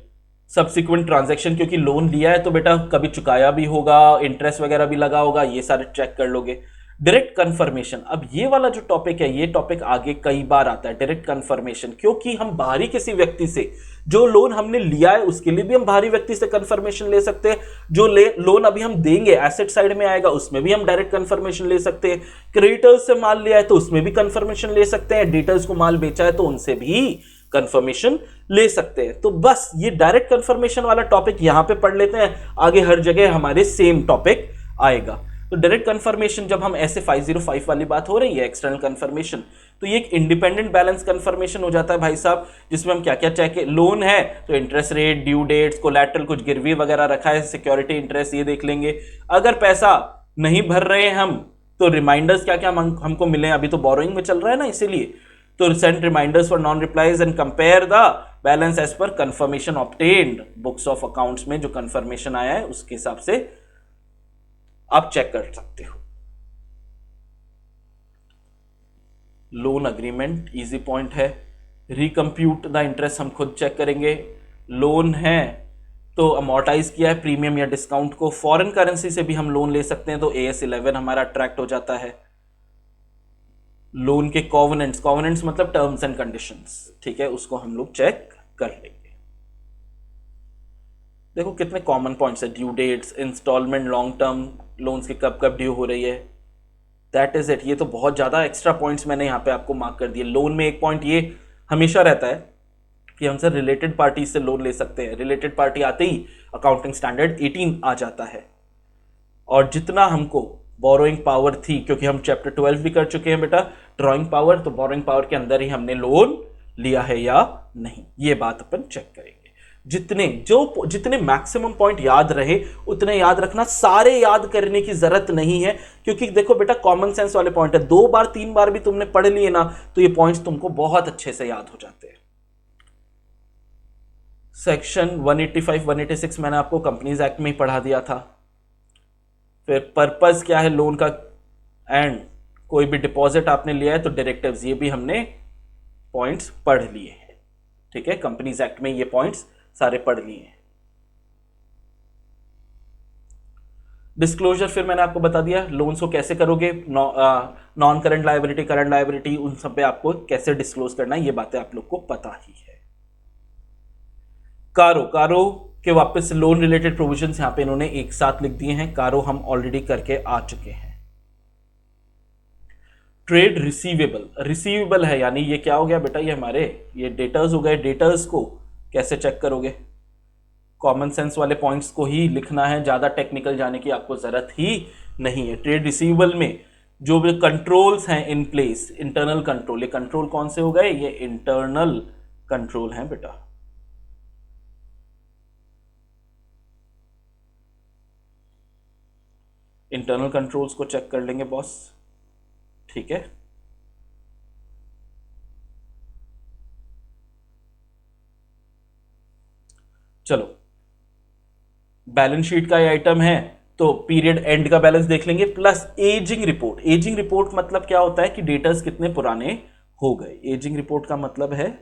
सब्सिक्वेंट ट्रांजैक्शन, क्योंकि लोन लिया है तो बेटा कभी चुकाया भी होगा, इंटरेस्ट वगैरह भी लगा होगा, ये सारे चेक कर लोगे। डायरेक्ट कंफर्मेशन, अब ये वाला जो टॉपिक है, ये टॉपिक आगे कई बार आता है, डायरेक्ट कंफर्मेशन, क्योंकि हम बाहरी किसी व्यक्ति से जो लोन हमने लिया है उसके लिए भी हम बाहरी व्यक्ति से कंफर्मेशन ले सकते हैं। जो लोन अभी हम देंगे एसेट साइड में आएगा, उसमें भी हम डायरेक्ट कंफर्मेशन ले सकते हैं। क्रेडिटर्स से माल लिया है तो उसमें भी कंफर्मेशन ले सकते हैं। डेटर्स को माल बेचा है तो उनसे भी कंफर्मेशन ले सकते हैं। तो बस ये डायरेक्ट कंफर्मेशन वाला टॉपिक यहां पे पढ़ लेते हैं, आगे हर जगह हमारे सेम टॉपिक आएगा। तो डायरेक्ट कंफर्मेशन, जब हम ऐसे 505 वाली बात हो रही है एक्सटर्नल कंफर्मेशन, तो ये एक इंडिपेंडेंट बैलेंस कंफर्मेशन हो जाता है भाई साहब, जिसमें हम क्या क्या चेक, लोन है तो interest rate, due dates, collateral, कुछ गिरवी वगैरह रखा है, सिक्योरिटी इंटरेस्ट, ये देख लेंगे। अगर पैसा नहीं भर रहे हैं हम तो रिमाइंडर्स क्या क्या हमको मिले, अभी तो बोरोइंग में चल रहा है ना, इसीलिए तो send reminders for non replies and compare the balance as per confirmation obtained. Books of accounts में जो कंफर्मेशन आया है उसके हिसाब से आप चेक कर सकते हो। लोन अग्रीमेंट इजी पॉइंट है। रिकम्प्यूट द इंटरेस्ट हम खुद चेक करेंगे। लोन है तो अमोर्टाइज किया है प्रीमियम या डिस्काउंट को। फॉरेन करेंसी से भी हम लोन ले सकते हैं तो AS11 हमारा अट्रैक्ट हो जाता है। लोन के कॉवेनेंट्स मतलब टर्म्स एंड कंडीशंस, ठीक है, उसको हम लोग चेक कर लेंगे। देखो कितने कॉमन पॉइंट्स है, due dates, installment, long term loans की कब कब ड्यू हो रही है, दैट इज इट। ये तो बहुत ज्यादा एक्स्ट्रा पॉइंट्स मैंने यहाँ पे आपको मार्क कर दिए। लोन में एक पॉइंट ये हमेशा रहता है कि हम सर रिलेटेड पार्टी से लोन ले सकते हैं। रिलेटेड पार्टी आते ही अकाउंटिंग स्टैंडर्ड 18 आ जाता है, और जितना हमको बोरोइंग पावर थी, क्योंकि हम चैप्टर 12 भी कर चुके हैं बेटा ड्राइंग पावर, तो बोरोइंग पावर के अंदर ही हमने लोन लिया है या नहीं, ये बात अपन चेक करेंगे। जितने मैक्सिमम पॉइंट याद रहे उतने याद रखना, सारे याद करने की जरूरत नहीं है, क्योंकि देखो बेटा कॉमन सेंस वाले पॉइंट है, 2 बार 3 बार भी तुमने पढ़ लिए ना तो ये पॉइंट्स तुमको बहुत अच्छे से याद हो जाते हैं। सेक्शन 185 186 मैंने आपको कंपनीज एक्ट में ही पढ़ा दिया था। फिर पर्पस क्या है लोन का, एंड कोई भी डिपॉजिट आपने लिया है तो डायरेक्टिव्स, ये भी हमने पॉइंट्स पढ़ लिए हैं। ठीक है, कंपनीज एक्ट में ये पॉइंट्स सारे पढ़ लिए हैं। डिस्क्लोजर फिर मैंने आपको बता दिया, लोन्स को कैसे करोगे, non current liability, current liability, उन सब पे आपको कैसे डिस्क्लोज करना है, ये बातें आप लोग को पता ही है। कारो के वापस लोन रिलेटेड प्रोविजंस यहां पे इन्होंने एक साथ लिख दिए हैं, कारो हम ऑलरेडी करके आ चुके हैं। ट्रेड रिसीवेबल है, यानी ये क्या हो गया बेटा, ये हमारे ये डेटर्स हो गए, डेटर्स को कैसे चेक करोगे, कॉमन सेंस वाले पॉइंट्स को ही लिखना है, ज्यादा टेक्निकल जाने की आपको जरूरत ही नहीं है। ट्रेड रिसीवेबल में जो भी कंट्रोल्स हैं इन प्लेस, इंटरनल कंट्रोल, ये कंट्रोल कौन से हो गए, ये इंटरनल कंट्रोल हैं बेटा। इंटरनल कंट्रोल्स को चेक कर लेंगे बॉस। ठीक है, चलो बैलेंस शीट का ये आइटम है, तो पीरियड एंड का बैलेंस देख लेंगे, plus ageing report. Ageing report मतलब क्या होता है कि डेटर्स कितने पुराने हो गए, एजिंग रिपोर्ट का मतलब है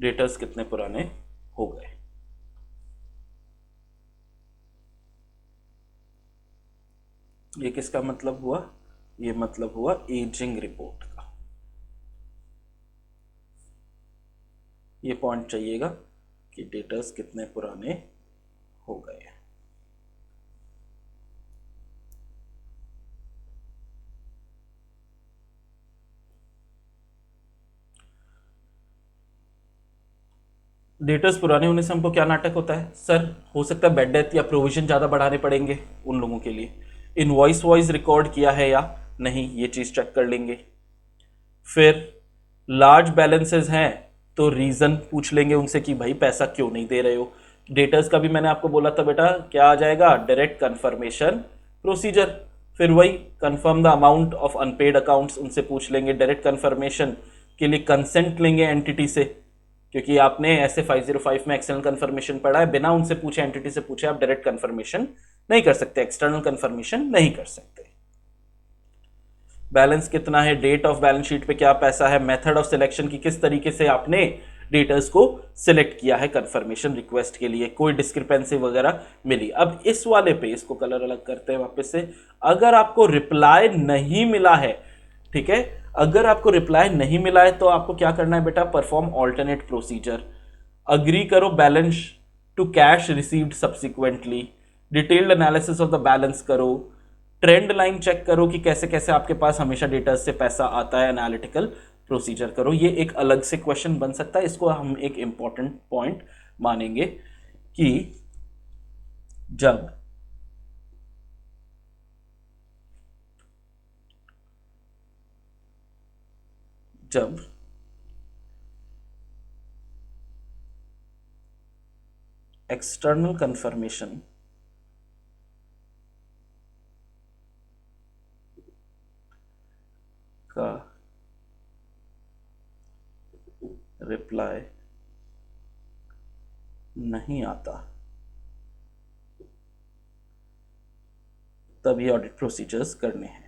डेटर्स कितने पुराने हो गए। ये किसका मतलब हुआ, ये मतलब हुआ एजिंग रिपोर्ट का। ये पॉइंट चाहिएगा कि डेटर्स कितने पुराने हो गए। डेटर्स पुराने होने से हमको क्या नाटक होता है सर, हो सकता है बेड डेथ या प्रोविजन ज़्यादा बढ़ाने पड़ेंगे उन लोगों के लिए। इनवॉइस वॉइस रिकॉर्ड किया है या नहीं, ये चीज़ चेक कर लेंगे। फिर लार्ज बैलेंसेस हैं तो रीज़न पूछ लेंगे उनसे कि भाई पैसा क्यों नहीं दे रहे हो। डेटर्स का भी मैंने आपको बोला था बेटा, क्या आ जाएगा, डायरेक्ट कन्फर्मेशन प्रोसीजर। फिर वही confirm the amount of unpaid accounts, उनसे पूछ लेंगे। डायरेक्ट कन्फर्मेशन के लिए कंसेंट लेंगे एंटिटी से, क्योंकि आपने ऐसे 505 में एक्सटर्नल कंफर्मेशन पढ़ा है, बिना उनसे पूछे एंटिटी से पूछे आप डायरेक्ट कंफर्मेशन नहीं कर सकते, एक्सटर्नल कंफर्मेशन नहीं कर सकते। बैलेंस कितना है, डेट ऑफ बैलेंस शीट पे क्या पैसा है, मेथड ऑफ सिलेक्शन की किस तरीके से आपने डेटर्स को सिलेक्ट किया है कंफर्मेशन रिक्वेस्ट के लिए, कोई डिस्क्रिपेंसी वगैरह मिली। अब इस वाले पे इसको कलर अलग करते हैं वापस से। अगर आपको रिप्लाई नहीं मिला है, ठीक है, अगर आपको रिप्लाई नहीं मिला है तो आपको क्या करना है बेटा, परफॉर्म ऑल्टरनेट प्रोसीजर। अग्री करो balance to cash received subsequently, detailed analysis of the balance करो, ट्रेंड लाइन चेक करो कि कैसे कैसे आपके पास हमेशा डेटा से पैसा आता है, एनालिटिकल प्रोसीजर करो। ये एक अलग से क्वेश्चन बन सकता है, इसको हम एक इंपॉर्टेंट पॉइंट मानेंगे कि जब जब एक्सटर्नल कंफर्मेशन का रिप्लाई नहीं आता तभी ऑडिट प्रोसीजर्स करने हैं।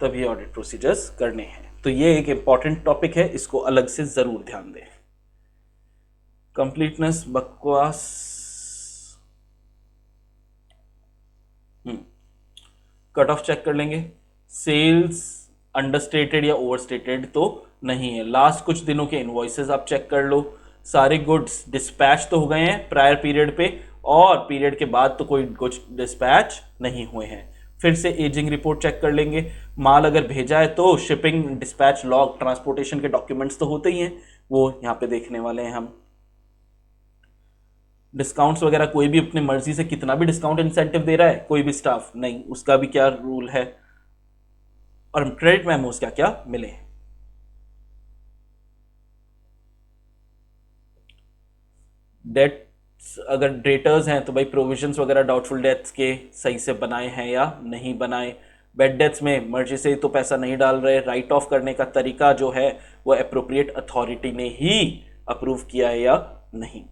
तभी ऑडिट प्रोसीजर्स करने हैं। तो ये एक इंपॉर्टेंट टॉपिक है, इसको अलग से जरूर ध्यान दें। कंप्लीटनेस बकवास, कट ऑफ चेक कर लेंगे। सेल्स अंडरस्टेटेड या ओवरस्टेटेड तो नहीं है। लास्ट कुछ दिनों के इनवॉइसेस आप चेक कर लो, सारे गुड्स डिस्पैच तो हो गए हैं प्रायर पीरियड पे, और पीरियड के बाद तो कोई कुछ डिस्पैच नहीं हुए हैं। फिर से एजिंग रिपोर्ट चेक कर लेंगे। माल अगर भेजा है तो शिपिंग डिस्पैच लॉग ट्रांसपोर्टेशन के डॉक्यूमेंट्स तो होते ही हैं, वो यहाँ पे देखने वाले हैं हम। डिस्काउंट्स वगैरह कोई भी अपनी मर्जी से कितना भी डिस्काउंट इंसेंटिव दे रहा है कोई भी स्टाफ, नहीं, उसका भी क्या रूल है, और क्रेडिट मेमोस क्या क्या मिले। डेट्स अगर डेटर्स हैं तो भाई प्रोविजंस वगैरह डाउटफुल डेट्स के सही से बनाए हैं या नहीं बनाए। बेड डेट्स में मर्जी से तो पैसा नहीं डाल रहे, राइट ऑफ करने का तरीका जो है वो एप्रोप्रिएट अथॉरिटी ने ही अप्रूव किया है या नहीं।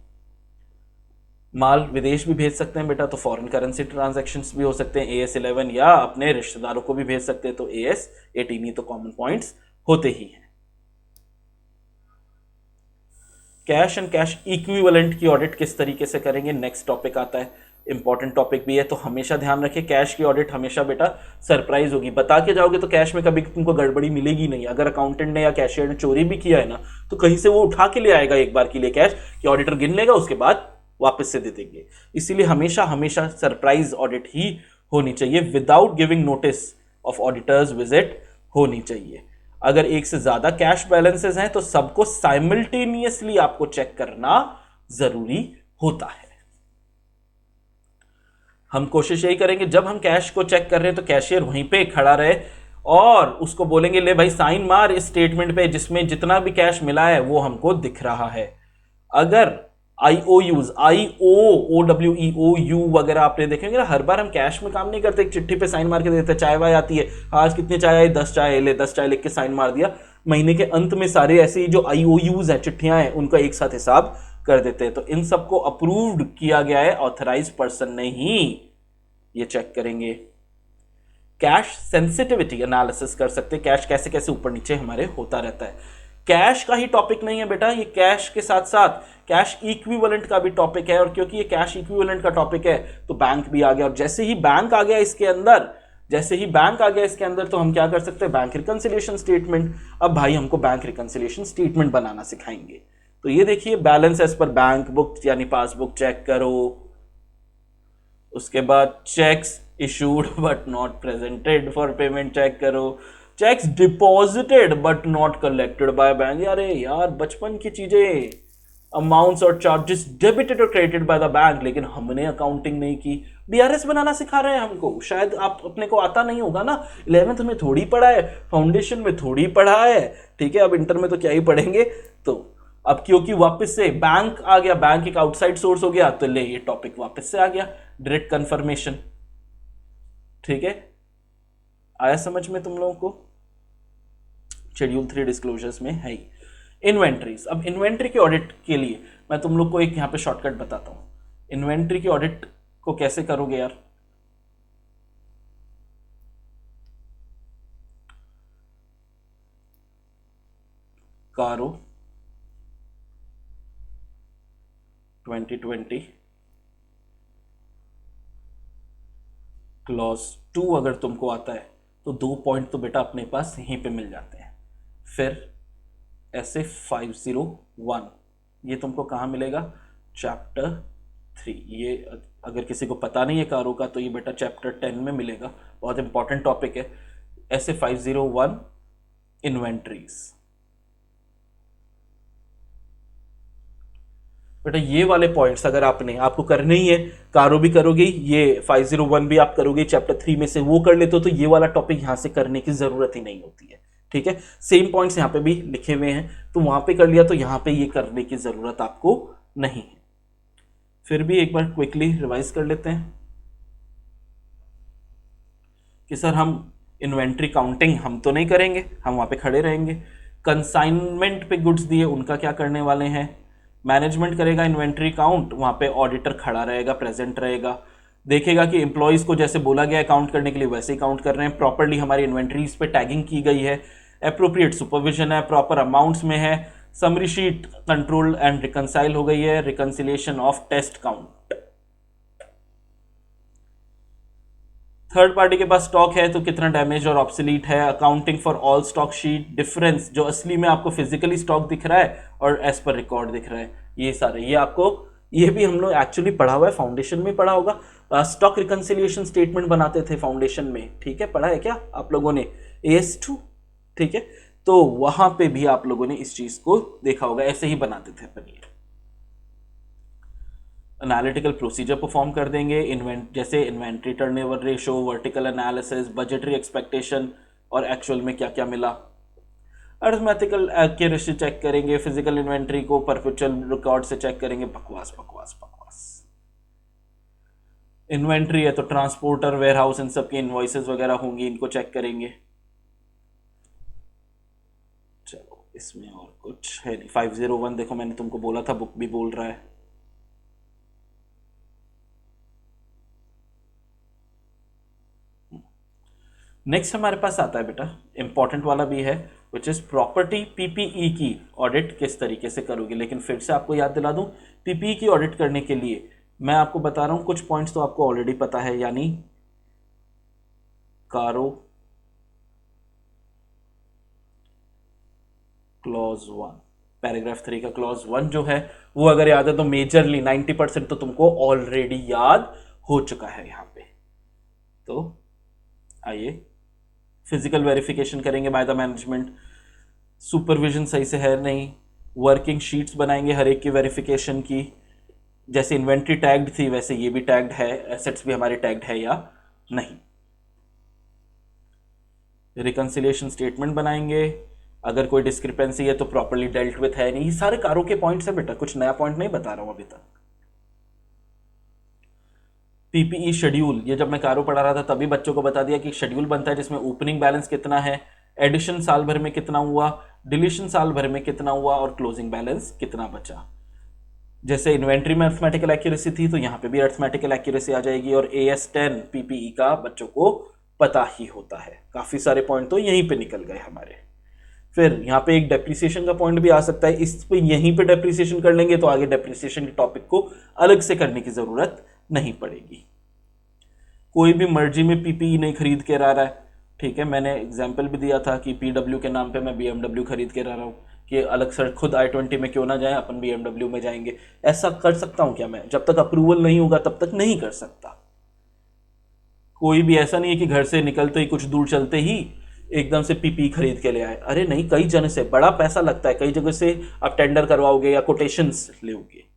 माल विदेश भी भेज सकते हैं बेटा, तो फॉरेन करेंसी ट्रांजैक्शंस भी हो सकते हैं AS11, या अपने रिश्तेदारों को भी भेज सकते हैं तो AS18, ये तो कॉमन पॉइंट्स होते ही हैं। कैश एंड कैश इक्विवेलेंट की ऑडिट किस तरीके से करेंगे, नेक्स्ट टॉपिक आता है, इंपॉर्टेंट टॉपिक भी है, तो हमेशा ध्यान रखें कैश की ऑडिट हमेशा बेटा सरप्राइज होगी। बता के जाओगे तो कैश में कभी तुमको गड़बड़ी मिलेगी नहीं। अगर अकाउंटेंट ने या कैशियर ने चोरी भी किया है ना, तो कहीं से वो उठा के ले आएगा एक बार के लिए कैश, कि ऑडिटर गिन लेगा, उसके बाद वापस से दे देंगे। इसीलिए हमेशा हमेशा सरप्राइज ऑडिट ही होनी चाहिए, without giving notice of auditors visit होनी चाहिए। अगर एक से ज्यादा कैश बैलेंसेस हैं तो सबको साइमल्टेनियसली आपको चेक करना जरूरी होता है। हम कोशिश यही करेंगे जब हम कैश को चेक कर रहे हैं तो कैशियर वहीं पे खड़ा रहे और उसको बोलेंगे ले भाई साइन मार इस स्टेटमेंट पे जिसमें जितना भी कैश मिला है वो हमको दिख रहा है। अगर IOUs IOOWEOU वगैरह आपने देखेंगे ना, हर बार हम कैश में काम नहीं करते, एक चिट्ठी पे साइन मार के देते। चाय वाय आती है, आज कितनी चाय आई, 10 चाय ले, 10 चाय लिख के साइन मार दिया। महीने के अंत में सारे ऐसे ही जो IOUs हैं, चिट्ठियां हैं, उनका एक साथ हिसाब कर देते हैं। तो इन सबको अप्रूव्ड किया गया है, ऑथराइज पर्सन ने ही ये चेक करेंगे। कैश सेंसिटिविटी एनालिसिस कर सकते हैं, कैश कैसे कैसे ऊपर नीचे हमारे होता रहता है। कैश का ही टॉपिक नहीं है बेटा, ये कैश के साथ साथ कैश इक्विवेलेंट का भी टॉपिक है, और क्योंकि ये कैश इक्विवेलेंट का टॉपिक है तो बैंक भी आ गया। और जैसे ही बैंक आ गया इसके अंदर, तो हम क्या कर सकते हैं, बैंक रिकंसिलिएशन स्टेटमेंट। अब भाई हमको बैंक रिकंसिलिएशन स्टेटमेंट बनाना सिखाएंगे। तो ये देखिए, balance as per bank book यानी पासबुक चेक करो, उसके बाद cheques issued but not presented for payment check करो, cheques deposited but not collected by bank. अरे यार बचपन की चीजें, अमाउंट्स और चार्जेस डेबिटेड और क्रेडिटेड बाय द बैंक, लेकिन हमने अकाउंटिंग नहीं की। BRS बनाना सिखा रहे हैं हमको, शायद आप अपने को आता नहीं होगा ना, 11th में थोड़ी पढ़ा है, फाउंडेशन में थोड़ी पढ़ा है, ठीक है, अब इंटर में तो क्या ही पढ़ेंगे। तो अब क्योंकि वापस से बैंक आ गया, बैंक एक आउटसाइड सोर्स हो गया, तो ले ये टॉपिक वापस से आ गया, डायरेक्ट कंफर्मेशन। ठीक है, आया समझ में तुम लोगों को? शेड्यूल 3 डिस्क्लोजर्स में है ही इन्वेंट्रीज। अब इन्वेंट्री के ऑडिट के लिए मैं तुम लोग को एक यहां पे शॉर्टकट बताता हूं। इन्वेंट्री के ऑडिट को कैसे करोगे यार? कारो 2020 क्लॉज 2 अगर तुमको आता है तो 2 पॉइंट तो बेटा अपने पास यहीं पे मिल जाते हैं। फिर ऐसे 501 ये तुमको कहाँ मिलेगा? चैप्टर 3। ये अगर किसी को पता नहीं है कारो का तो ये बेटा चैप्टर 10 में मिलेगा, बहुत इंपॉर्टेंट टॉपिक है। ऐसे 501 इन्वेंट्रीज। बेटा ये वाले पॉइंट्स अगर आपको करने ही है, कारो भी करोगे, ये 501 भी आप करोगे, चैप्टर 3 में से वो कर लेते हो, तो ये वाला टॉपिक यहां से करने की जरूरत ही नहीं होती है। ठीक है, सेम पॉइंट्स यहां पे भी लिखे हुए हैं, तो वहां पे कर लिया तो यहां पे ये करने की जरूरत आपको नहीं है। फिर भी एक बार क्विकली रिवाइज कर लेते हैं कि सर हम इन्वेंट्री काउंटिंग हम तो नहीं करेंगे, हम वहां पे खड़े रहेंगे। कंसाइनमेंट पे गुड्स दिए उनका क्या करने वाले हैं? मैनेजमेंट करेगा इन्वेंट्री काउंट, वहां पे ऑडिटर खड़ा रहेगा, प्रेजेंट रहेगा। देखेगा कि एम्प्लॉयज को जैसे बोला गया है काउंट करने के लिए वैसे ही काउंट कर रहे हैं, प्रॉपरली हमारी इन्वेंट्रीज पे टैगिंग की गई है, एप्रोप्रिएट सुपरविजन है, प्रॉपर अमाउंट्स में है, summary sheet control and reconcile हो गई है, reconciliation of test count. Third party के पास स्टॉक है तो कितना डैमेज और ऑब्सोलीट है, accounting for all stock sheet, difference जो असली में आपको फिजिकली स्टॉक दिख रहा है और एज पर रिकॉर्ड दिख रहा है, ये सारे ये आपको, ये भी हम लोग एक्चुअली पढ़ा हुआ है, फाउंडेशन में पढ़ा होगा। स्टॉक रिकंसिलिएशन स्टेटमेंट बनाते थे फाउंडेशन में, ठीक है, पढ़ा है क्या आप लोगों ने, AS2, ठीक है, तो वहां पे भी आप लोगों ने इस चीज को देखा होगा, ऐसे ही बनाते थे अपन। ये एनालिटिकल प्रोसीजर परफॉर्म कर देंगे, जैसे inventory turnover ratio, vertical analysis, budgetary expectation और एक्चुअल में क्या क्या मिला, अर्थमेटिकल एक्यूरेसी चेक करेंगे, फिजिकल इन्वेंट्री को परपेचुअल रिकॉर्ड से चेक करेंगे, बकवास बकवास बकवास। इन्वेंट्री है तो ट्रांसपोर्टर, वेयरहाउस, इन सब की इनवॉइसेस वगैरह होंगी, इनको चेक करेंगे। चलो इसमें और कुछ है नहीं। 501 देखो मैंने तुमको बोला था, बुक भी बोल रहा है। नेक्स्ट हमारे पास आता है बेटा, इंपॉर्टेंट वाला भी है, विच इज प्रॉपर्टी PPE की ऑडिट किस तरीके से करोगे। लेकिन फिर से आपको याद दिला दूं, PPE की ऑडिट करने के लिए मैं आपको बता रहा हूं, कुछ पॉइंट्स तो आपको ऑलरेडी पता है, यानी कारो क्लॉज 1, पैराग्राफ 3 का क्लॉज 1 जो है वो अगर याद है तो मेजरली 90% तो तुमको ऑलरेडी याद हो चुका है यहां पे। तो आइए फिजिकल वेरिफिकेशन करेंगे बाय द मैनेजमेंट, सुपरविजन सही से है नहीं, वर्किंग शीट्स बनाएंगे हर एक की वेरिफिकेशन की, जैसे इन्वेंट्री टैग्ड थी वैसे ये भी टैग्ड है, एसेट्स भी हमारे टैग्ड है या नहीं। रिकंसिलिएशन स्टेटमेंट बनाएंगे, अगर कोई डिस्क्रिपेंसी है तो प्रॉपर्ली डेल्ट विथ है नहीं। ये सारे कारों के पॉइंट्स है बेटा, कुछ नया पॉइंट नहीं बता रहा हूं अभी तक। PPE शेड्यूल, ये जब मैं कारो पढ़ा रहा था तभी बच्चों को बता दिया कि शेड्यूल बनता है जिसमें ओपनिंग बैलेंस कितना है, एडिशन साल भर में कितना हुआ, डिलीशन साल भर में कितना हुआ और क्लोजिंग बैलेंस कितना बचा। जैसे इन्वेंट्री में अर्थमेटिकल एक्यूरेसी थी तो यहाँ पे भी अर्थमेटिकल एक्यूरेसी आ जाएगी, और AS10 PPE का बच्चों को पता ही होता है। काफी सारे पॉइंट तो यहीं पे निकल गए हमारे। फिर यहाँ पे एक डेप्रिसिएशन का पॉइंट भी आ सकता है, इस पे यहीं पे डेप्रिसिएशन कर लेंगे तो आगे डेप्रिसिएशन के टॉपिक को अलग से करने की जरूरत नहीं पड़ेगी। कोई भी मर्जी में PPE नहीं खरीद के रहा है, ठीक है, मैंने एग्जाम्पल भी दिया था कि PW के नाम पे मैं BMW खरीद के रहा हूँ, कि अलग से खुद I20 में क्यों ना जाए, अपन BMW में जाएंगे। ऐसा कर सकता हूं क्या मैं? जब तक अप्रूवल नहीं होगा तब तक नहीं कर सकता। कोई भी ऐसा नहीं है कि घर से निकलते ही कुछ दूर चलते ही एकदम से PPE खरीद के ले आए, अरे नहीं, कई जगह से बड़ा पैसा लगता है, कई जगह से आप टेंडर करवाओगे या कोटेशंस लोगे।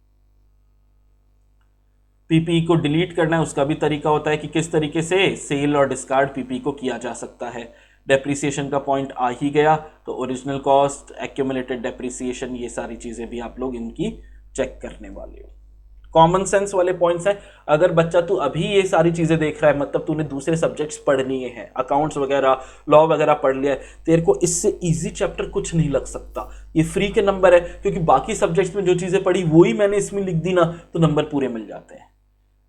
PPE को डिलीट करना है, उसका भी तरीका होता है कि किस तरीके से सेल और डिस्कार्ड PPE को किया जा सकता है। डेप्रिसिएशन का पॉइंट आ ही गया तो ओरिजिनल कॉस्ट, एक्यूमुलेटेड डेप्रिसिएशन, ये सारी चीजें भी आप लोग इनकी चेक करने वाले हो। कॉमन सेंस वाले पॉइंट्स हैं। अगर बच्चा तू अभी ये सारी चीजें देख रहा है, मतलब तूने दूसरे सब्जेक्ट्स पढ़नी है, अकाउंट्स वगैरह, लॉ वगैरह पढ़ लिया है, तेरे को इससे इजी चैप्टर कुछ नहीं लग सकता। ये फ्री के नंबर है, क्योंकि बाकी सब्जेक्ट्स में जो चीजें पढ़ी वही मैंने इसमें लिख दी ना, तो नंबर पूरे मिल जाते हैं।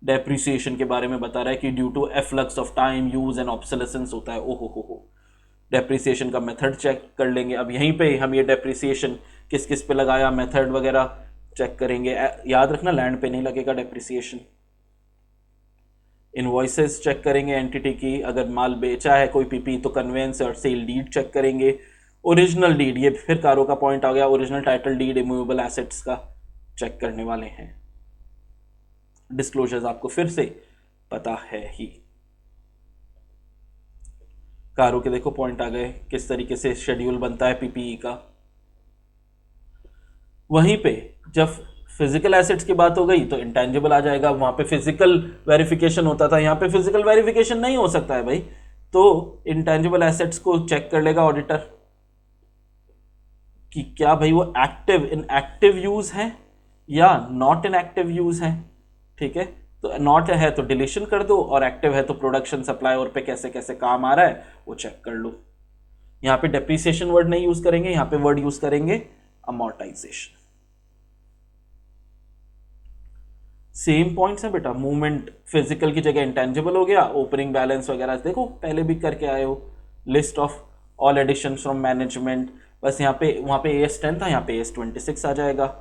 डेप्रिसिएशन के बारे में बता रहा है कि due to efflux of time, use and obsolescence होता है। ओहो हो। डेप्रिसिएशन का मेथड चेक कर लेंगे। अब यहीं पे हम ये डेप्रिसिएशन किस किस पे लगाया, मेथड वगैरह चेक करेंगे। याद रखना लैंड पे नहीं लगेगा डेप्रिसिएशन। इनवॉइसेस चेक करेंगे एंटिटी की, अगर माल बेचा है कोई PPE तो कन्वेंस और सेल डीड चेक करेंगे। ओरिजिनल डीड, ये फिर कारो का पॉइंट आ गया, original title deed immovable assets का चेक करने वाले हैं। डिस्क्लोजर्स आपको फिर से पता है ही। कारों के देखो पॉइंट आ गए, किस तरीके से शेड्यूल बनता है PPE का। वहीं पे जब फिजिकल एसेट्स की बात हो गई तो इंटेंजिबल आ जाएगा, वहां पे फिजिकल वेरिफिकेशन होता था, यहां पे फिजिकल वेरिफिकेशन नहीं हो सकता है भाई, तो इंटेंजिबल एसेट्स को चेक कर लेगा ऑडिटर कि क्या भाई वो इन एक्टिव यूज है या नॉट इन एक्टिव यूज है। ठीक है, तो नॉट है तो डिलीशन कर दो, और एक्टिव है तो प्रोडक्शन सप्लाई और पे कैसे कैसे काम आ रहा है वो चेक कर लो। यहां पे डेप्रिसिएशन वर्ड नहीं यूज करेंगे, यहां पे वर्ड यूज करेंगे अमोर्टाइजेशन। सेम पॉइंट्स है बेटा, मूवमेंट फिजिकल की जगह इंटेंजिबल हो गया, ओपनिंग बैलेंस वगैरह देखो पहले भी करके आए हो, list of all addition from management, बस यहाँ पे वहाँ पे AS10 था, यहाँ पे AS26 आ जाएगा।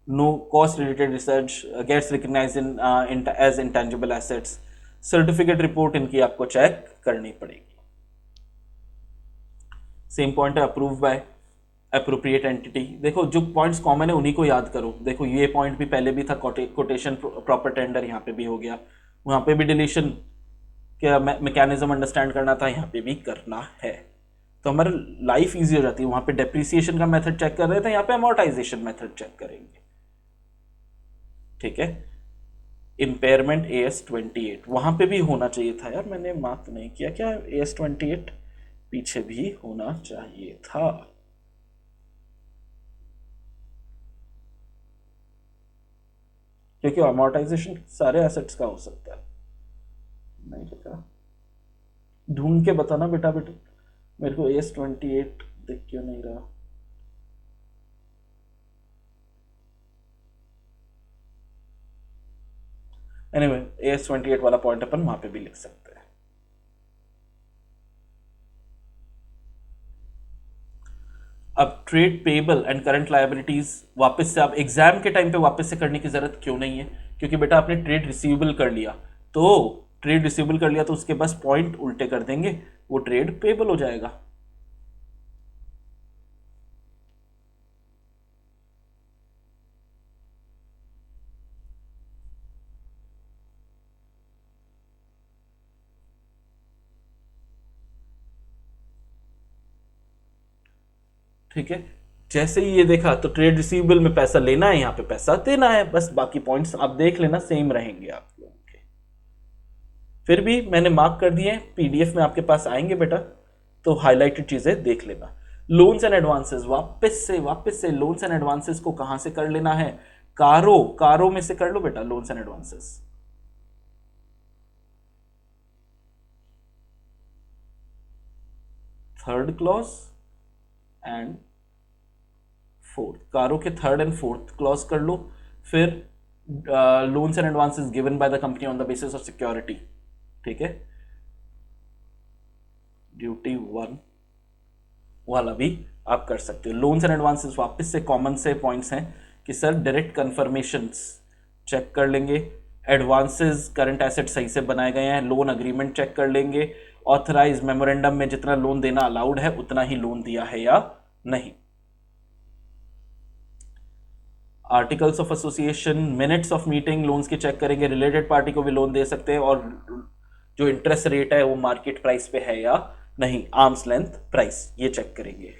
No cost related research gets recognise in as intangible assets, certificate report इनकी आपको चेक करनी पड़ेगी। सेम पॉइंट है, अप्रूव बाय अप्रोप्रिएट एंटिटी, देखो जो पॉइंट्स कॉमन है उन्हीं को याद करो। देखो ये पॉइंट भी पहले भी था, कोटेशन प्रॉपर टेंडर यहाँ पे भी हो गया, वहाँ पे भी डिलीशन क्या मैकेनिज्म अंडरस्टैंड करना था, यहाँ पे भी करना है। तो हमारा लाइफ इजी हो जाती है। वहाँ पे डेप्रिसिएशन का मेथड चेक कर रहे थे, यहाँ पे अमोर्टाइजेशन मेथड चेक करेंगे। ठीक है, इम्पेयरमेंट AS28 वहाँ पे भी होना चाहिए था यार, मैंने मार्क नहीं किया क्या, AS28 पीछे भी होना चाहिए था। क्योंकि अमोर्टाइजेशन सारे एसेट्स का हो सकता है। नहीं लिखा, ढूंढ के बताना बेटा, मेरे को AS28 दिख क्यों नहीं रहा। एनीवे AS28 वाला पॉइंट अपन वहां पे भी लिख सकते हैं। अब trade payable and current liabilities वापस से आप एग्जाम के टाइम पे वापस से करने की जरूरत क्यों नहीं है, क्योंकि बेटा आपने ट्रेड रिसीवेबल कर लिया, तो ट्रेड रिसीवेबल कर लिया तो उसके बस पॉइंट उल्टे कर देंगे, वो ट्रेड पेबल हो जाएगा। ठीक है, जैसे ही ये देखा तो ट्रेड रिसीवेबल में पैसा लेना है, यहाँ पे पैसा देना है, बस बाकी पॉइंट्स आप देख लेना सेम रहेंगे आप लोगों के। फिर भी मैंने मार्क कर दिए, PDF में आपके पास आएंगे बेटा, तो हाईलाइटेड चीजें देख लेना। लोन्स एंड एडवांसेस, वापस से लोन्स एंड एडवांसेस को कहां से कर लेना है, कारो में से कर लो बेटा loans and advances. Third clause and fourth, कारो के थर्ड एंड फोर्थ क्लॉज कर लो। फिर loans and advances given by the company on the basis of security. ठीक है, ड्यूटी 1 वाला भी आप कर सकते हो। लोन्स एंड एडवांसेस वापस से कॉमन से पॉइंट्स हैं कि सर डायरेक्ट कन्फर्मेशंस चेक कर लेंगे, एडवांसेस करंट एसेट सही से बनाए गए हैं, लोन अग्रीमेंट चेक कर लेंगे, ऑथराइज मेमोरेंडम में जितना लोन देना अलाउड है उतना ही लोन दिया है या नहीं, articles of association, minutes of meeting loans के चेक करेंगे, रिलेटेड पार्टी को भी लोन दे सकते हैं, और जो इंटरेस्ट रेट है वो मार्केट प्राइस पे है या नहीं, आर्म्स लेंथ प्राइस, ये चेक करेंगे।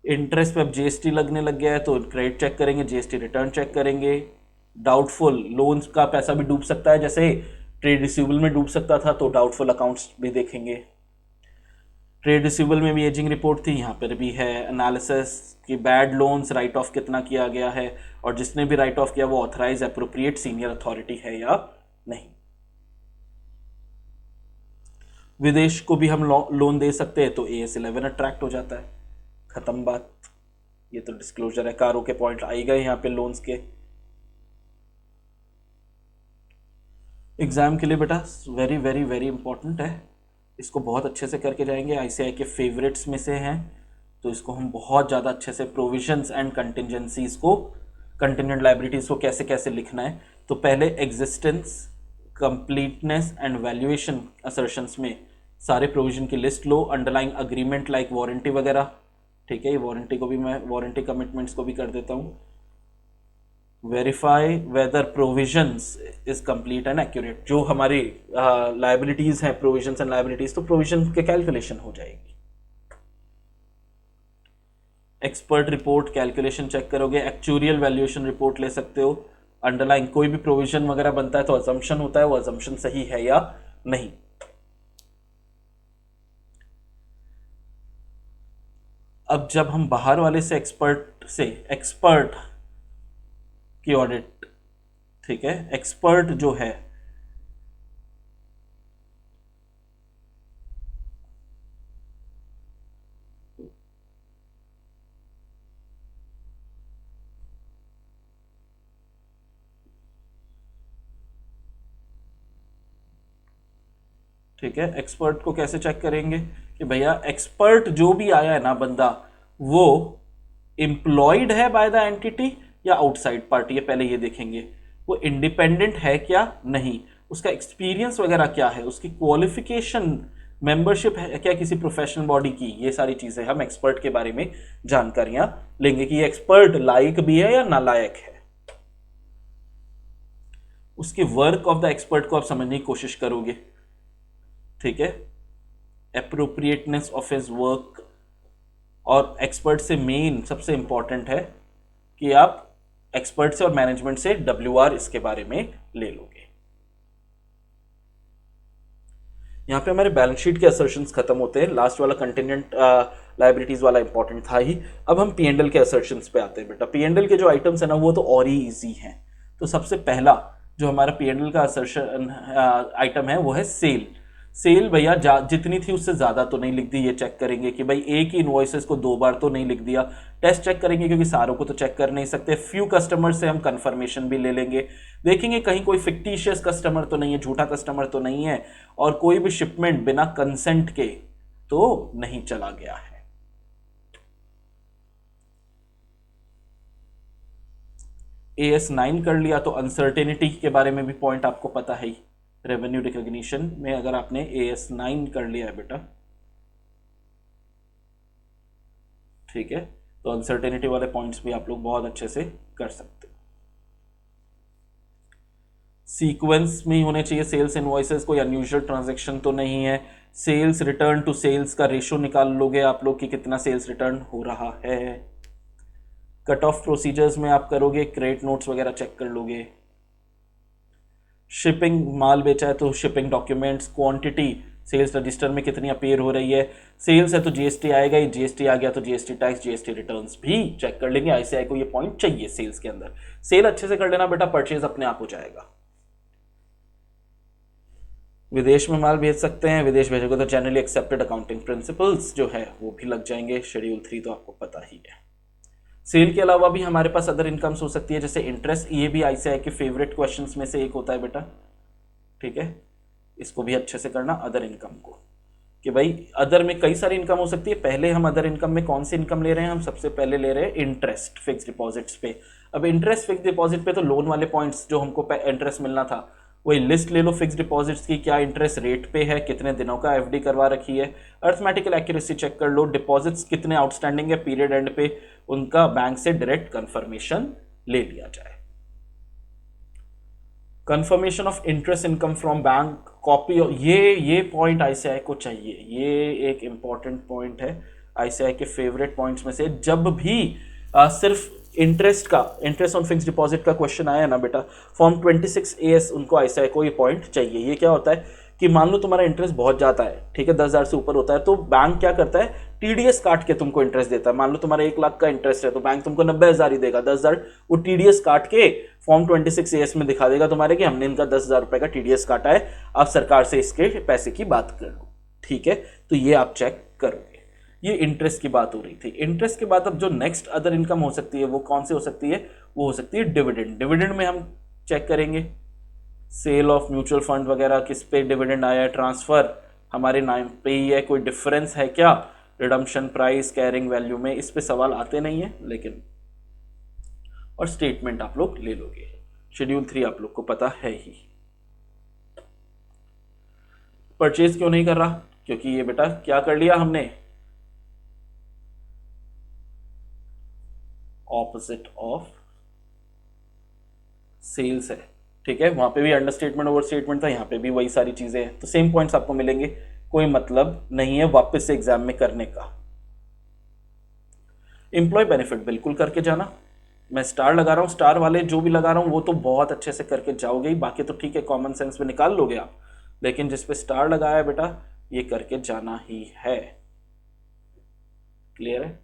इंटरेस्ट पे अब GST लगने लग गया है तो क्रेडिट चेक करेंगे, GST रिटर्न चेक करेंगे। डाउटफुल लोन्स का पैसा भी डूब सकता है, जैसे ट्रेड रिसीवेबल में डूब सकता था, तो डाउटफुल अकाउंट्स भी देखेंगे। ट्रेड रिसीवेबल में भी एजिंग रिपोर्ट थी, यहाँ पर भी है एनालिसिस कि बैड लोन्स राइट ऑफ कितना किया गया है, और जिसने भी राइट ऑफ किया वो ऑथराइज एप्रोप्रिएट सीनियर अथॉरिटी है या नहीं। विदेश को भी हम लोन दे सकते हैं, तो AS11 अट्रैक्ट हो जाता है, खत्म बात। ये तो डिस्क्लोजर है, कारों के पॉइंट आ ही गए यहाँ पे लोन्स के। एग्जाम के लिए बेटा वेरी वेरी वेरी इंपॉर्टेंट है, इसको बहुत अच्छे से करके जाएंगे, ICAI के फेवरेट्स में से हैं, तो इसको हम बहुत ज़्यादा अच्छे से प्रोविजंस एंड कंटिजेंसीज को, कंटिजेंट लाइबिलिटीज को कैसे कैसे लिखना है। तो पहले existence, completeness and valuation assertions में सारे प्रोविजन की लिस्ट लो, अंडरलाइंग अग्रीमेंट लाइक वारंटी वगैरह। ठीक है, ये वारंटी को भी मैं, वारंटी कमिटमेंट्स को भी कर देता हूँ। Verify whether provisions is complete and accurate, जो हमारी लाइबिलिटीज हैं, प्रोविजंस एंड लाइबिलिटीज, तो प्रोविजन के कैलकुलेशन हो जाएगी। एक्सपर्ट रिपोर्ट कैलकुलेशन चेक करोगे, एक्चुरियल वैल्यूएशन रिपोर्ट ले सकते हो, अंडरलाइन कोई भी प्रोविजन वगैरह बनता है तो अजम्पशन होता है, वो अजम्पशन सही है या नहीं। अब जब हम बाहर वाले से एक्सपर्ट की ऑडिट, ठीक है, एक्सपर्ट जो है ठीक है, एक्सपर्ट को कैसे चेक करेंगे कि भैया एक्सपर्ट जो भी आया है ना बंदा, वो एम्प्लॉयड है बाय द एंटिटी या आउटसाइड पार्टी है, पहले ये देखेंगे। वो इंडिपेंडेंट है क्या, नहीं, उसका एक्सपीरियंस वगैरह क्या है, उसकी क्वालिफिकेशन मेंबरशिप है क्या किसी प्रोफेशनल बॉडी की, ये सारी चीजें हम एक्सपर्ट के बारे में जानकारियां लेंगे कि ये एक्सपर्ट लायक भी है या नालायक है। उसके वर्क ऑफ द एक्सपर्ट को आप समझने की कोशिश करोगे, ठीक है, एप्रोप्रिएटनेस ऑफ हिज वर्क। और एक्सपर्ट से मेन सबसे इंपॉर्टेंट है कि आप एक्सपर्ट से और मैनेजमेंट से WR इसके बारे में ले लोगे। यहां पे हमारे बैलेंस शीट के असर्शंस खत्म होते हैं, लास्ट वाला कंटिजेंट लायबिलिटीज वाला इंपॉर्टेंट था ही। अब हम P&L के असर्शंस पे आते हैं बेटा। P&L के जो आइटम्स है ना वो तो और ही इजी हैं। तो सबसे पहला जो हमारा P&L का असर्शन आइटम है वो है सेल। सेल भैया जितनी थी उससे ज्यादा तो नहीं लिख दी, ये चेक करेंगे कि भाई एक ही इनवॉइसेस को 2 बार तो नहीं लिख दिया। टेस्ट चेक करेंगे क्योंकि सारों को तो चेक कर नहीं सकते। फ्यू कस्टमर से हम कंफर्मेशन भी ले लेंगे, देखेंगे कहीं कोई फिक्टिशियस कस्टमर तो नहीं है, झूठा कस्टमर तो नहीं है, और कोई भी शिपमेंट बिना कंसेंट के तो नहीं चला गया है। AS9 कर लिया तो अनसर्टेनिटी के बारे में भी पॉइंट आपको पता है ही। रेवेन्यू रिकॉग्निशन में अगर आपने AS9 कर लिया है बेटा, ठीक है, तो अनसर्टेनिटी वाले पॉइंट्स भी आप लोग बहुत अच्छे से कर सकते हो। सीक्वेंस में ही होने चाहिए सेल्स इनवॉइसेस, कोई अनयूजुअल ट्रांजैक्शन तो नहीं है। सेल्स रिटर्न टू सेल्स का रेशो निकाल लोगे आप लोग कि कितना सेल्स रिटर्न हो रहा है। कट ऑफ प्रोसीजर्स में आप करोगे, क्रेडिट नोट्स वगैरह चेक कर लोगे। शिपिंग माल बेचा है तो shipping documents, quantity sales register में कितनी अपीयर हो रही है। सेल्स है तो GST आएगा ही, GST आ गया तो GST टैक्स, GST रिटर्न्स भी चेक कर लेंगे। ICAI को ये पॉइंट चाहिए सेल्स के अंदर। सेल अच्छे से कर लेना बेटा, परचेज अपने आप हो जाएगा। विदेश में माल भेज सकते हैं, विदेश भेजोगे तो जनरली एक्सेप्टेड अकाउंटिंग प्रिंसिपल्स जो है वो भी लग जाएंगे। शेड्यूल 3 तो आपको पता ही है। सेल के अलावा भी हमारे पास अदर इनकम्स हो सकती है, जैसे इंटरेस्ट। ये भी ICAI के फेवरेट क्वेश्चंस में से एक होता है बेटा, ठीक है, इसको भी अच्छे से करना अदर इनकम को, कि भाई अदर में कई सारी इनकम हो सकती है। पहले हम अदर इनकम में कौन सी इनकम ले रहे हैं, हम सबसे पहले ले रहे हैं इंटरेस्ट फिक्स डिपॉजिट्स पे। अब इंटरेस्ट फिक्स डिपॉजिट पे तो लोन वाले पॉइंट्स जो हमको इंटरेस्ट मिलना था वही लिस्ट ले लो फिक्स डिपॉजिट्स की, क्या इंटरेस्ट रेट पे है, कितने दिनों का FD करवा रखी है, अर्थमेटिकल एक्यूरेसी चेक कर लो, डिपॉजिट्स कितने आउटस्टैंडिंग है पीरियड एंड पे, उनका बैंक से डायरेक्ट कंफर्मेशन ले लिया जाए। Confirmation of interest income from bank copy, ये पॉइंट ICAI को चाहिए, ये एक इंपॉर्टेंट पॉइंट है ICAI के फेवरेट पॉइंट्स में से। जब भी सिर्फ इंटरेस्ट ऑन फिक्स डिपॉजिट का क्वेश्चन आया ना बेटा, फॉर्म 26 AS उनको ICAI को ये पॉइंट चाहिए। ये क्या होता है कि मान लो तुम्हारा इंटरेस्ट बहुत जाता है, ठीक है, 10,000 से ऊपर होता है, तो बैंक क्या करता है, TDS काट के तुमको इंटरेस्ट देता है। मान लो तुम्हारा 1 लाख का इंटरेस्ट है तो बैंक तुमको 90,000 ही देगा, 10,000 वो TDS काट के फॉर्म 26 AS में दिखा देगा तुम्हारे कि हमने इनका 10,000 रुपए का TDS काटा है, आप सरकार से इसके पैसे की बात कर लो, ठीक है। तो ये आप चेक करोगे। ये इंटरेस्ट की बात हो रही थी। इंटरेस्ट के बाद अब जो नेक्स्ट अदर इनकम हो सकती है वो कौन सी हो सकती है, वो हो सकती है डिविडेंड। डिविडेंड में हम चेक करेंगे सेल ऑफ म्यूचुअल फंड वगैरह, किस पे डिविडेंड आया है, ट्रांसफर हमारे नाम पे ही है, कोई डिफरेंस है क्या, रिडम्पशन प्राइस, कैरिंग वैल्यू में, इस पे सवाल आते नहीं है लेकिन। और स्टेटमेंट आप लोग ले लोगे। शेड्यूल 3 आप लोग को पता है ही। परचेज क्यों नहीं कर रहा, क्योंकि ये बेटा क्या कर लिया हमने, ऑपोजिट ऑफ सेल्स है, ठीक है। वहां पे भी अंडरस्टेटमेंट ओवर स्टेटमेंट था, यहां पे भी वही सारी चीजें हैं, तो सेम पॉइंट्स आपको मिलेंगे, कोई मतलब नहीं है वापस से एग्जाम में करने का। एम्प्लॉय बेनिफिट बिल्कुल करके जाना, मैं स्टार लगा रहा हूं, स्टार वाले जो भी लगा रहा हूं वो तो बहुत अच्छे से करके जाओगे ही, बाकी तो ठीक है कॉमन सेंस में निकाल लोगे आप, लेकिन जिस पे स्टार लगाया है बेटा ये करके जाना ही है। क्लियर है।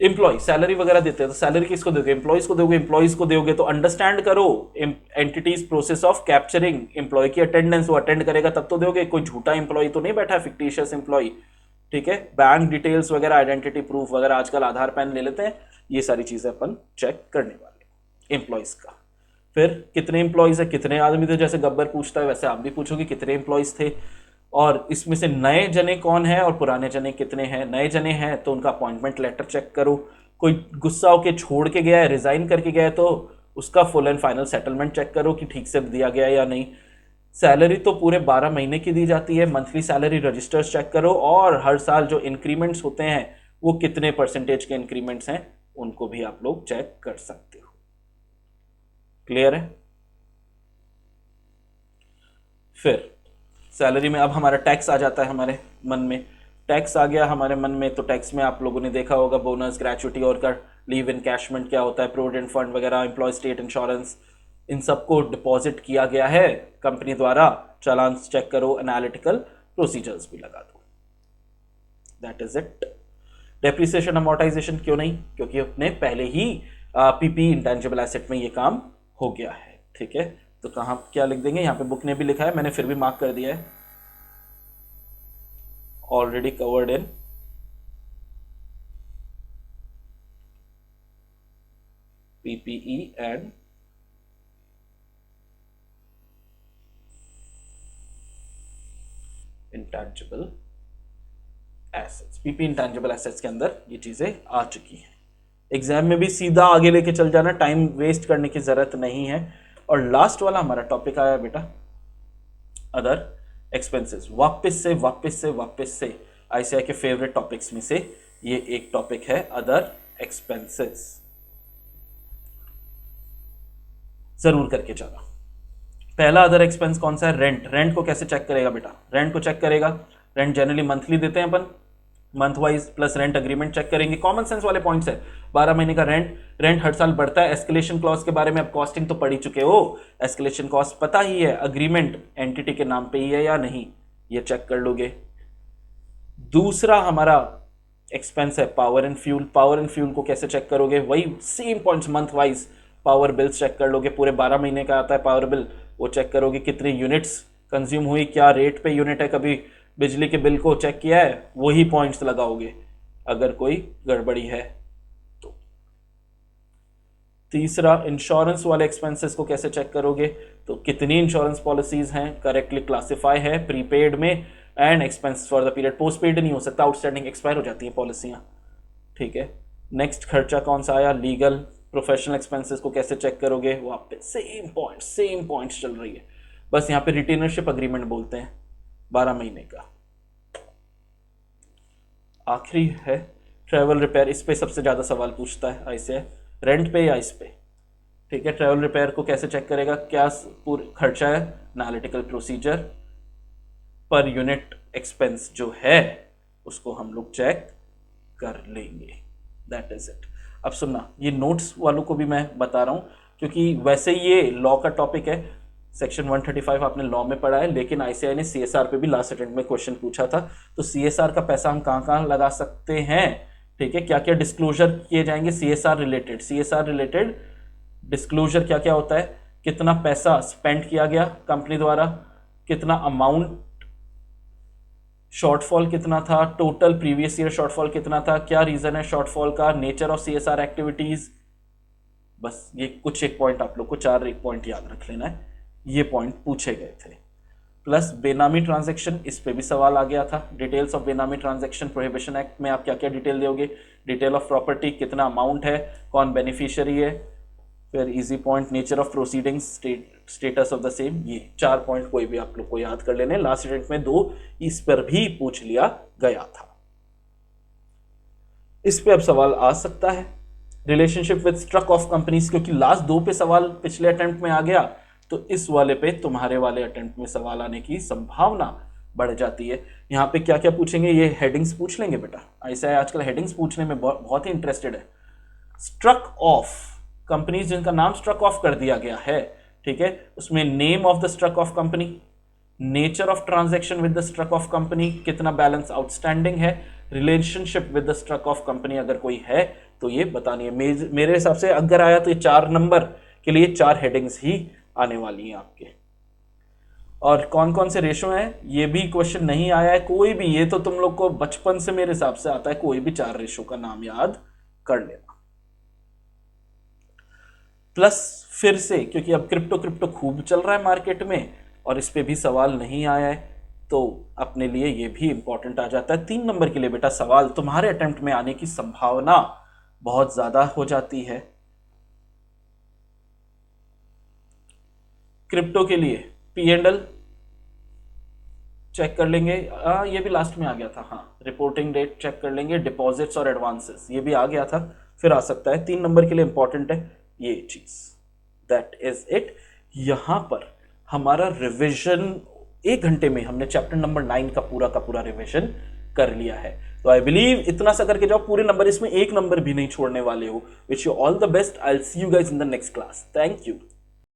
एम्प्लॉय सैलरी वगैरह देते हैं तो सैलरी किसको दोगे, एम्प्लॉइज को दोगे। एम्प्लॉइज को दोगे तो अंडरस्टैंड करो entities process of capturing employ की अटेंडेंस, वो अटेंड करेगा तब तो दोगे, कोई झूठा एम्प्लॉय तो नहीं बैठा है, फिक्टिशियस एम्प्लॉय, ठीक है। बैंक डिटेल्स वगैरह, आइडेंटिटी प्रूफ वगैरह, आजकल आधार पैन ले लेते हैं, ये सारी चीजें अपन चेक करने वाले एम्प्लॉइज का। फिर कितने एम्प्लॉयज है, कितने आदमी थे, जैसे गब्बर पूछता है वैसे आप भी पूछोगे कितने एम्प्लॉयज थे, और इसमें से नए जने कौन है और पुराने जने कितने हैं। नए जने हैं तो उनका अपॉइंटमेंट लेटर चेक करो, कोई गुस्सा होके छोड़ के गया है, रिजाइन करके गया है, तो उसका full and final settlement check करो कि ठीक से दिया गया है या नहीं। सैलरी तो पूरे 12 महीने की दी जाती है, मंथली सैलरी रजिस्टर्स चेक करो, और हर साल जो इंक्रीमेंट्स होते हैं वो कितने परसेंटेज के इंक्रीमेंट्स हैं उनको भी आप लोग चेक कर सकते हो। क्लियर है? फिर सैलरी में अब हमारा टैक्स आ जाता है हमारे मन में। टैक्स आ गया हमारे मन में, तो टैक्स में आप लोगों ने देखा होगा बोनस, ग्रेचुटी और कर लीव इनकैशमेंट क्या होता है, प्रोविडेंट फंड वगैरह, एम्प्लॉय स्टेट इंश्योरेंस, इन सबको डिपॉजिट किया गया है कंपनी द्वारा। चालान चेक करो, एनालिटिकल प्रोसीजर्स भी लगा दो। That is it. Depreciation amortisation क्यों नहीं? क्योंकि अपने पहले ही पीपी इंटेंजिबल एसेट में ये काम हो गया है। ठीक है, तो कहाँ क्या लिख देंगे? यहाँ पे बुक ने भी लिखा है, मैंने फिर भी मार्क कर दिया है, already covered in PPE and intangible assets. PP intangible assets के अंदर ये चीजें आ चुकी हैं। एग्जाम में भी सीधा आगे लेके चल जाना, टाइम वेस्ट करने की जरूरत नहीं है। और लास्ट वाला हमारा टॉपिक आया बेटा अदर एक्सपेंसेस। वापस से आईसीआई के फेवरेट टॉपिक्स में से ये एक टॉपिक है, अदर एक्सपेंसेस। जरूर करके जाना। पहला अदर एक्सपेंस कौन सा है? रेंट। रेंट को कैसे चेक करेगा बेटा? रेंट को चेक करेगा, रेंट जनरली मंथली देते हैं अपन, month wise plus rent agreement check करेंगे। कॉमन सेंस वाले पॉइंट्स है। 12 महीने का रेंट, रेंट हर साल बढ़ता है। एस्केलेशन क्लॉज के बारे में आप कॉस्टिंग तो पढ़ ही चुके हो, एस्केलेशन कॉस्ट पता ही है। अग्रीमेंट एंटिटी के नाम पे ही है या नहीं, ये चेक कर लोगे। दूसरा हमारा एक्सपेंस है power and fuel. Power and fuel को कैसे चेक करोगे? वही same points, month wise power bills check कर लोगे। पूरे 12 महीने का आता है पावर बिल, वो चेक करोगे कितनी यूनिट्स कंज्यूम हुई, क्या रेट पे यूनिट है, कभी बिजली के बिल को चेक किया है, वही पॉइंट्स लगाओगे अगर कोई गड़बड़ी है तो। तीसरा इंश्योरेंस वाले एक्सपेंसेस को कैसे चेक करोगे? तो कितनी इंश्योरेंस पॉलिसीज हैं, करेक्टली क्लासिफाई है प्रीपेड में, and expense for the period. Post paid नहीं हो सकता, आउटस्टैंडिंग, एक्सपायर हो जाती हैं पॉलिसियां। ठीक है, नेक्स्ट खर्चा कौन सा आया? लीगल प्रोफेशनल एक्सपेंसेस को कैसे चेक करोगे? वहाँ पे सेम पॉइंट्स चल रही है, बस यहाँ पे रिटेनरशिप अग्रीमेंट बोलते हैं 12 महीने का। आखिरी है ट्रैवल रिपेयर। इस पे सबसे ज्यादा सवाल पूछता है ऐसे, रेंट पे या इस पे। ठीक है, ट्रैवल रिपेयर को कैसे चेक करेगा? क्या पूरा खर्चा है, analytical procedure per unit expense जो है उसको हम लोग चेक कर लेंगे। That is it. अब सुनना, ये नोट्स वालों को भी मैं बता रहा हूं क्योंकि वैसे ये लॉ का टॉपिक है, सेक्शन 135 आपने लॉ में पढ़ा है, लेकिन आईसीआई ने सीएसआर पे भी लास्ट अटेम्प्ट में क्वेश्चन पूछा था। तो सीएसआर का पैसा हम कहाँ कहाँ लगा सकते हैं, ठीक है, क्या क्या डिस्क्लोजर किए जाएंगे CSR related. CSR related disclosure क्या क्या होता है? कितना पैसा स्पेंड किया गया कंपनी द्वारा, कितना अमाउंट, शॉर्टफॉल कितना था, टोटल प्रीवियस ईयर शॉर्टफॉल कितना था, क्या रीजन है शॉर्टफॉल का, नेचर ऑफ सीएसआर एक्टिविटीज। बस ये कुछ एक पॉइंट आप लोग को 4 एक पॉइंट याद रख लेना है, ये पॉइंट पूछे गए थे। प्लस बेनामी ट्रांजैक्शन, इस पे भी सवाल आ गया था। डिटेल्स ऑफ बेनामी ट्रांजैक्शन प्रोहिबिशन एक्ट में आप क्या क्या डिटेल दोगे? डिटेल ऑफ प्रॉपर्टी, कितना अमाउंट है, कौन बेनिफिशियरी है, फिर easy point nature of proceedings, status of the same. ये 4 पॉइंट कोई भी आप लोग को याद कर लेने। लास्ट अटेम्प्ट में 2 इस पर भी पूछ लिया गया था। इस पे अब सवाल आ सकता है relationship with struck of companies, क्योंकि लास्ट 2 पे सवाल पिछले अटेम्प्ट में आ गया, तो इस वाले पे तुम्हारे वाले अटेम्प्ट में सवाल आने की संभावना बढ़ जाती है। यहाँ पे क्या क्या पूछेंगे, ये हेडिंग्स पूछ लेंगे बेटा। ऐसा है आजकल हेडिंग्स पूछने में बहुत ही इंटरेस्टेड है। स्ट्रक ऑफ कंपनीज जिनका नाम स्ट्रक ऑफ कर दिया गया है, ठीक है, उसमें name of the struck of company, nature of transaction with the struck of company, कितना बैलेंस आउटस्टैंडिंग है, relationship with the struck of company अगर कोई है तो ये बतानी है। मेरे हिसाब से अगर आया तो ये 4 नंबर के लिए 4 हेडिंग्स ही आने वाली हैं आपके। और कौन कौन से रेशो हैं ये भी क्वेश्चन नहीं आया है कोई भी, ये तो तुम लोग को बचपन से मेरे हिसाब से आता है, कोई भी 4 रेशो का नाम याद कर लेना। प्लस फिर से क्योंकि अब क्रिप्टो खूब चल रहा है मार्केट में और इस पे भी सवाल नहीं आया है, तो अपने लिए ये भी इंपॉर्टेंट आ जाता है। 3 नंबर के लिए बेटा सवाल तुम्हारे अटेम्प्ट में आने की संभावना बहुत ज्यादा हो जाती है। क्रिप्टो के लिए P&L चेक कर लेंगे, ये भी लास्ट में आ गया था। हाँ, रिपोर्टिंग डेट चेक कर लेंगे। डिपॉजिट्स और एडवांसेस ये भी आ गया था, फिर आ सकता है। 3 नंबर के लिए इंपॉर्टेंट है ये चीज। That is it. यहां पर हमारा रिवीजन 1 घंटे में हमने चैप्टर नंबर 9 का पूरा रिवीजन कर लिया है। तो आई बिलीव इतना सा करके जाओ, पूरे नंबर, इसमें 1 नंबर भी नहीं छोड़ने वाले हो। Which you all the best. I will see you guys in the next class. Thank you.